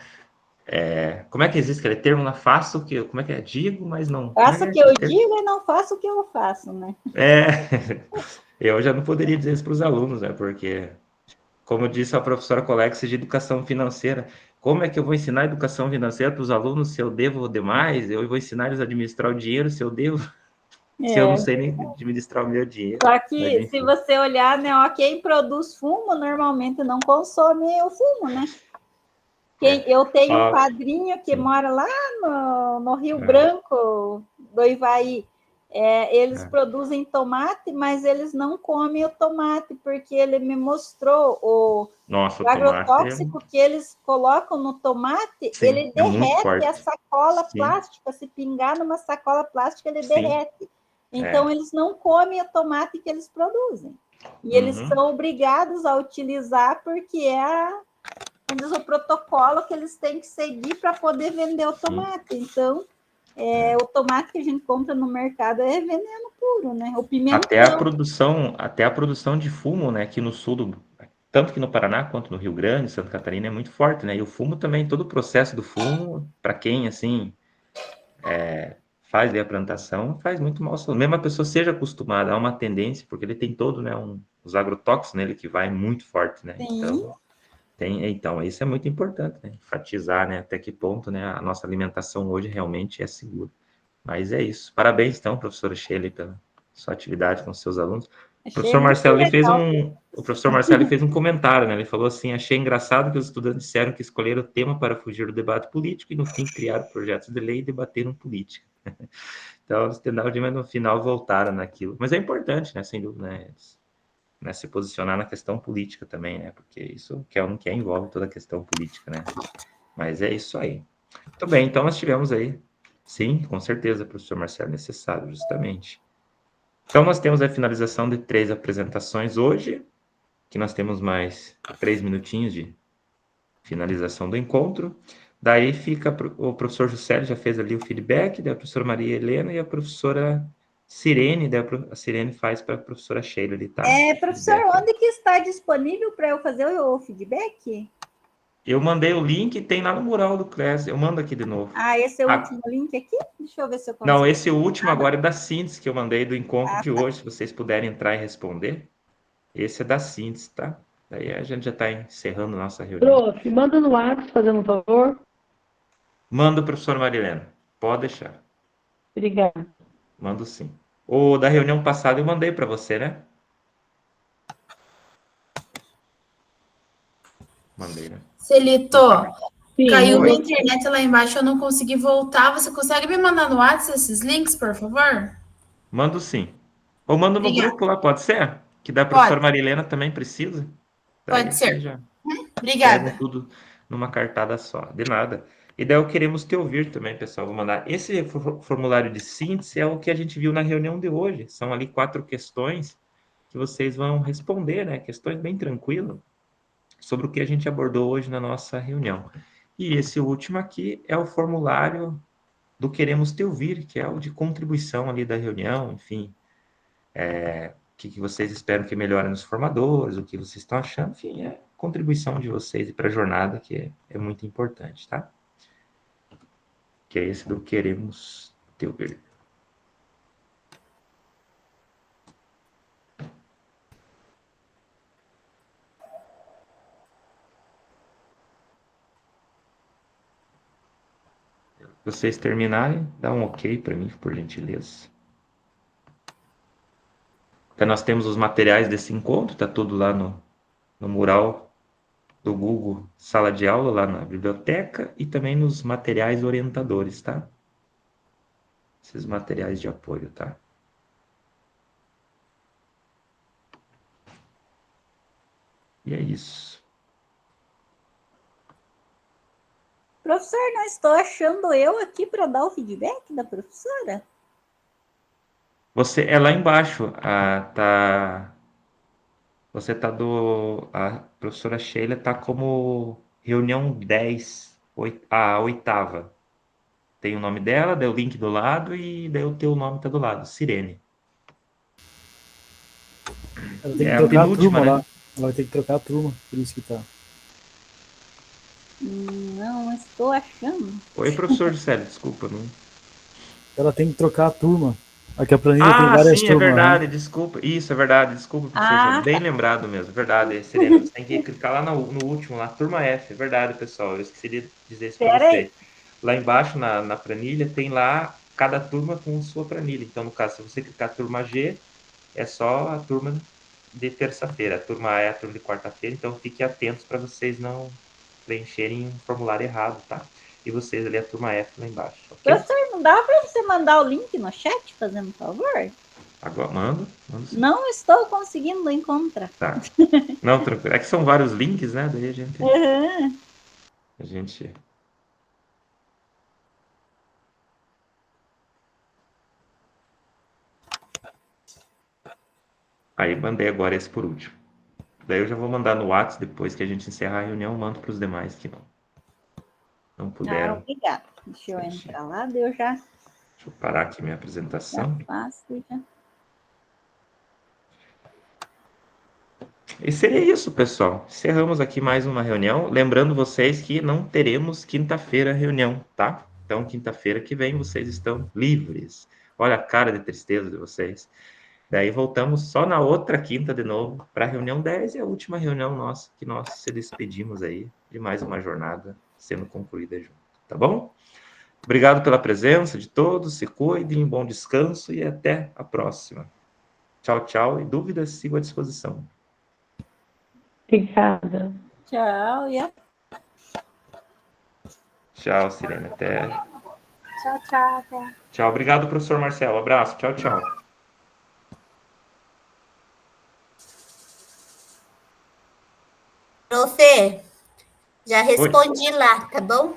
Como é que existe aquele termo? Não faço o que, como é que é? Digo, mas não. Faço o que eu digo e não faço o que eu faço, né? Eu já não poderia dizer isso para os alunos, né? Porque, como disse a professora Colex de educação financeira, como é que eu vou ensinar educação financeira para os alunos se eu devo demais? Eu vou ensinar eles a administrar o dinheiro se eu devo, se eu não sei nem administrar o meu dinheiro. Só que se você olhar, né, quem produz fumo normalmente não consome o fumo, né? Eu tenho um padrinho que mora lá no Rio Branco, do Ivaí. Eles produzem tomate, mas eles não comem o tomate, porque ele me mostrou o agrotóxico que eles colocam no tomate, ele derrete a sacola plástica. Se pingar numa sacola plástica, ele derrete. Então, eles não comem o tomate que eles produzem. E eles são obrigados a utilizar, porque o protocolo que eles têm que seguir para poder vender o tomate. Então, o tomate que a gente compra no mercado é veneno puro, né? O pimentão. Até a produção de fumo, né? Aqui no sul, tanto que no Paraná quanto no Rio Grande, Santa Catarina, é muito forte, né? E o fumo também, todo o processo do fumo, para quem, assim, faz a apresentação, faz muito mal. Mesmo a pessoa seja acostumada a uma tendência, porque ele tem todo, né, os agrotóxicos nele que vai muito forte, né? Sim. Então, isso é muito importante, né? Enfatizar, né, até que ponto, né, a nossa alimentação hoje realmente é segura. Mas é isso. Parabéns, então, professora Sheila, pela sua atividade com seus alunos. O professor Marcelo fez um comentário, né? Ele falou assim: achei engraçado que os estudantes disseram que escolheram o tema para fugir do debate político e, no fim, criaram projetos de lei e debateram política. Então, no final, voltaram naquilo. Mas é importante, né? Sem dúvida, né? Se posicionar na questão política também, né? Porque isso que envolve toda a questão política, né? Mas é isso aí. Muito bem, então nós tivemos aí, sim, com certeza, professor Marcelo, necessário, justamente. Então, nós temos a finalização de 3 apresentações hoje, que nós temos mais 3 minutinhos de finalização do encontro. Daí fica o professor Juscelio já fez ali o feedback, daí a professora Maria Helena e a professora Sirene, daí a Sirene faz para a professora Sheila ali, tá? Professor, onde que está disponível para eu fazer o feedback? Eu mandei o link, tem lá no mural do CLES, eu mando aqui de novo. Esse é o último link aqui? Deixa eu ver se eu consigo. Não, esse último agora é da síntese que eu mandei do encontro de hoje, se vocês puderem entrar e responder. Esse é da síntese, tá? Daí a gente já está encerrando nossa reunião. Prof, manda no WhatsApp, fazendo um favor. Manda, professora Marilena. Pode deixar. Obrigada. Mando sim. O da reunião passada eu mandei para você, né? Mandei, né? Celito, caiu Oi. minha internet lá embaixo, eu não consegui voltar. Você consegue me mandar no WhatsApp esses links, por favor? Mando sim. Ou mando no Obrigada. grupo lá, pode ser? Que da professora Marilena também precisa. Daí Pode ser. já Obrigada. pega tudo numa cartada só. De nada. E daí eu queremos te ouvir também, pessoal. Vou mandar. Esse formulário de síntese é o que a gente viu na reunião de hoje. São ali 4 questões que vocês vão responder, né? Questões bem tranquilas sobre o que a gente abordou hoje na nossa reunião. E esse último aqui é o formulário do Queremos Te Ouvir, que é o de contribuição ali da reunião, enfim, o que vocês esperam que melhore nos formadores, o que vocês estão achando, enfim, é contribuição de vocês e para a jornada, que é muito importante, tá? Que é esse do Queremos Te Ouvir. Se vocês terminarem, dá um ok para mim, por gentileza. Então, nós temos os materiais desse encontro, tá tudo lá no mural do Google Sala de Aula, lá na biblioteca, e também nos materiais orientadores, tá? Esses materiais de apoio, tá? E é isso. Professor, não estou achando eu aqui para dar o feedback da professora? Você é lá embaixo, você tá a professora Sheila tá como reunião 10, a 8ª. Tem o nome dela, daí o link do lado e daí o teu nome tá do lado, Sirene. Ela tem que trocar a turma, né? Lá. Ela vai ter que trocar a turma, por isso que tá. Não estou achando. Oi, professor Juscelio, desculpa. Não... Ela tem que trocar a turma. Aqui a planilha tem várias sim, turmas. É verdade, né? Desculpa. Isso, é verdade, desculpa, professor. Bem lembrado mesmo, verdade, Serena. Você tem que clicar lá no último, lá, turma F, é verdade, pessoal. Eu esqueci de dizer isso para vocês. Lá embaixo, na planilha, tem lá cada turma com sua planilha. Então, no caso, se você clicar turma G, é só a turma de terça-feira. A turma A é a turma de quarta-feira, então fiquem atentos para vocês não preencherem um formulário errado, tá? E vocês ali, a turma F lá embaixo. Okay? Professor, não dá para você mandar o link no chat, fazendo um favor? Agora, mando sim. Não estou conseguindo encontrar. Tá. Não, tranquilo. É que são vários links, né? Daí a gente... A gente... Aí, mandei agora esse por último. Daí eu já vou mandar no WhatsApp depois que a gente encerrar a reunião, mando para os demais que não puderam. Obrigada. Deixa eu entrar lá, deu já. Deixa eu parar aqui minha apresentação. Já faço, já. E seria isso, pessoal. Encerramos aqui mais uma reunião. Lembrando vocês que não teremos quinta-feira reunião, tá? Então, quinta-feira que vem, vocês estão livres. Olha a cara de tristeza de vocês. Daí voltamos só na outra quinta de novo para a reunião 10 e a última reunião nossa, que nós se despedimos aí de mais uma jornada sendo concluída junto, tá bom? Obrigado pela presença de todos, se cuidem, bom descanso e até a próxima. Tchau, tchau, e dúvidas, sigo à disposição. Obrigada. Tchau, e Tchau, Sirene, até. Tchau, tchau. Até. Tchau, obrigado, professor Marcelo, abraço, tchau, tchau. Profe, já respondi lá, tá bom?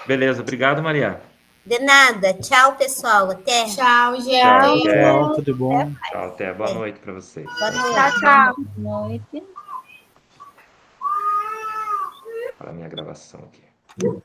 Beleza, obrigado, Maria. De nada. Tchau, pessoal. Até. Tchau, gente. Tchau, tudo bom? Tchau, até. Boa noite para vocês. Boa noite. Tchau, tchau. boa noite. Para a minha gravação aqui.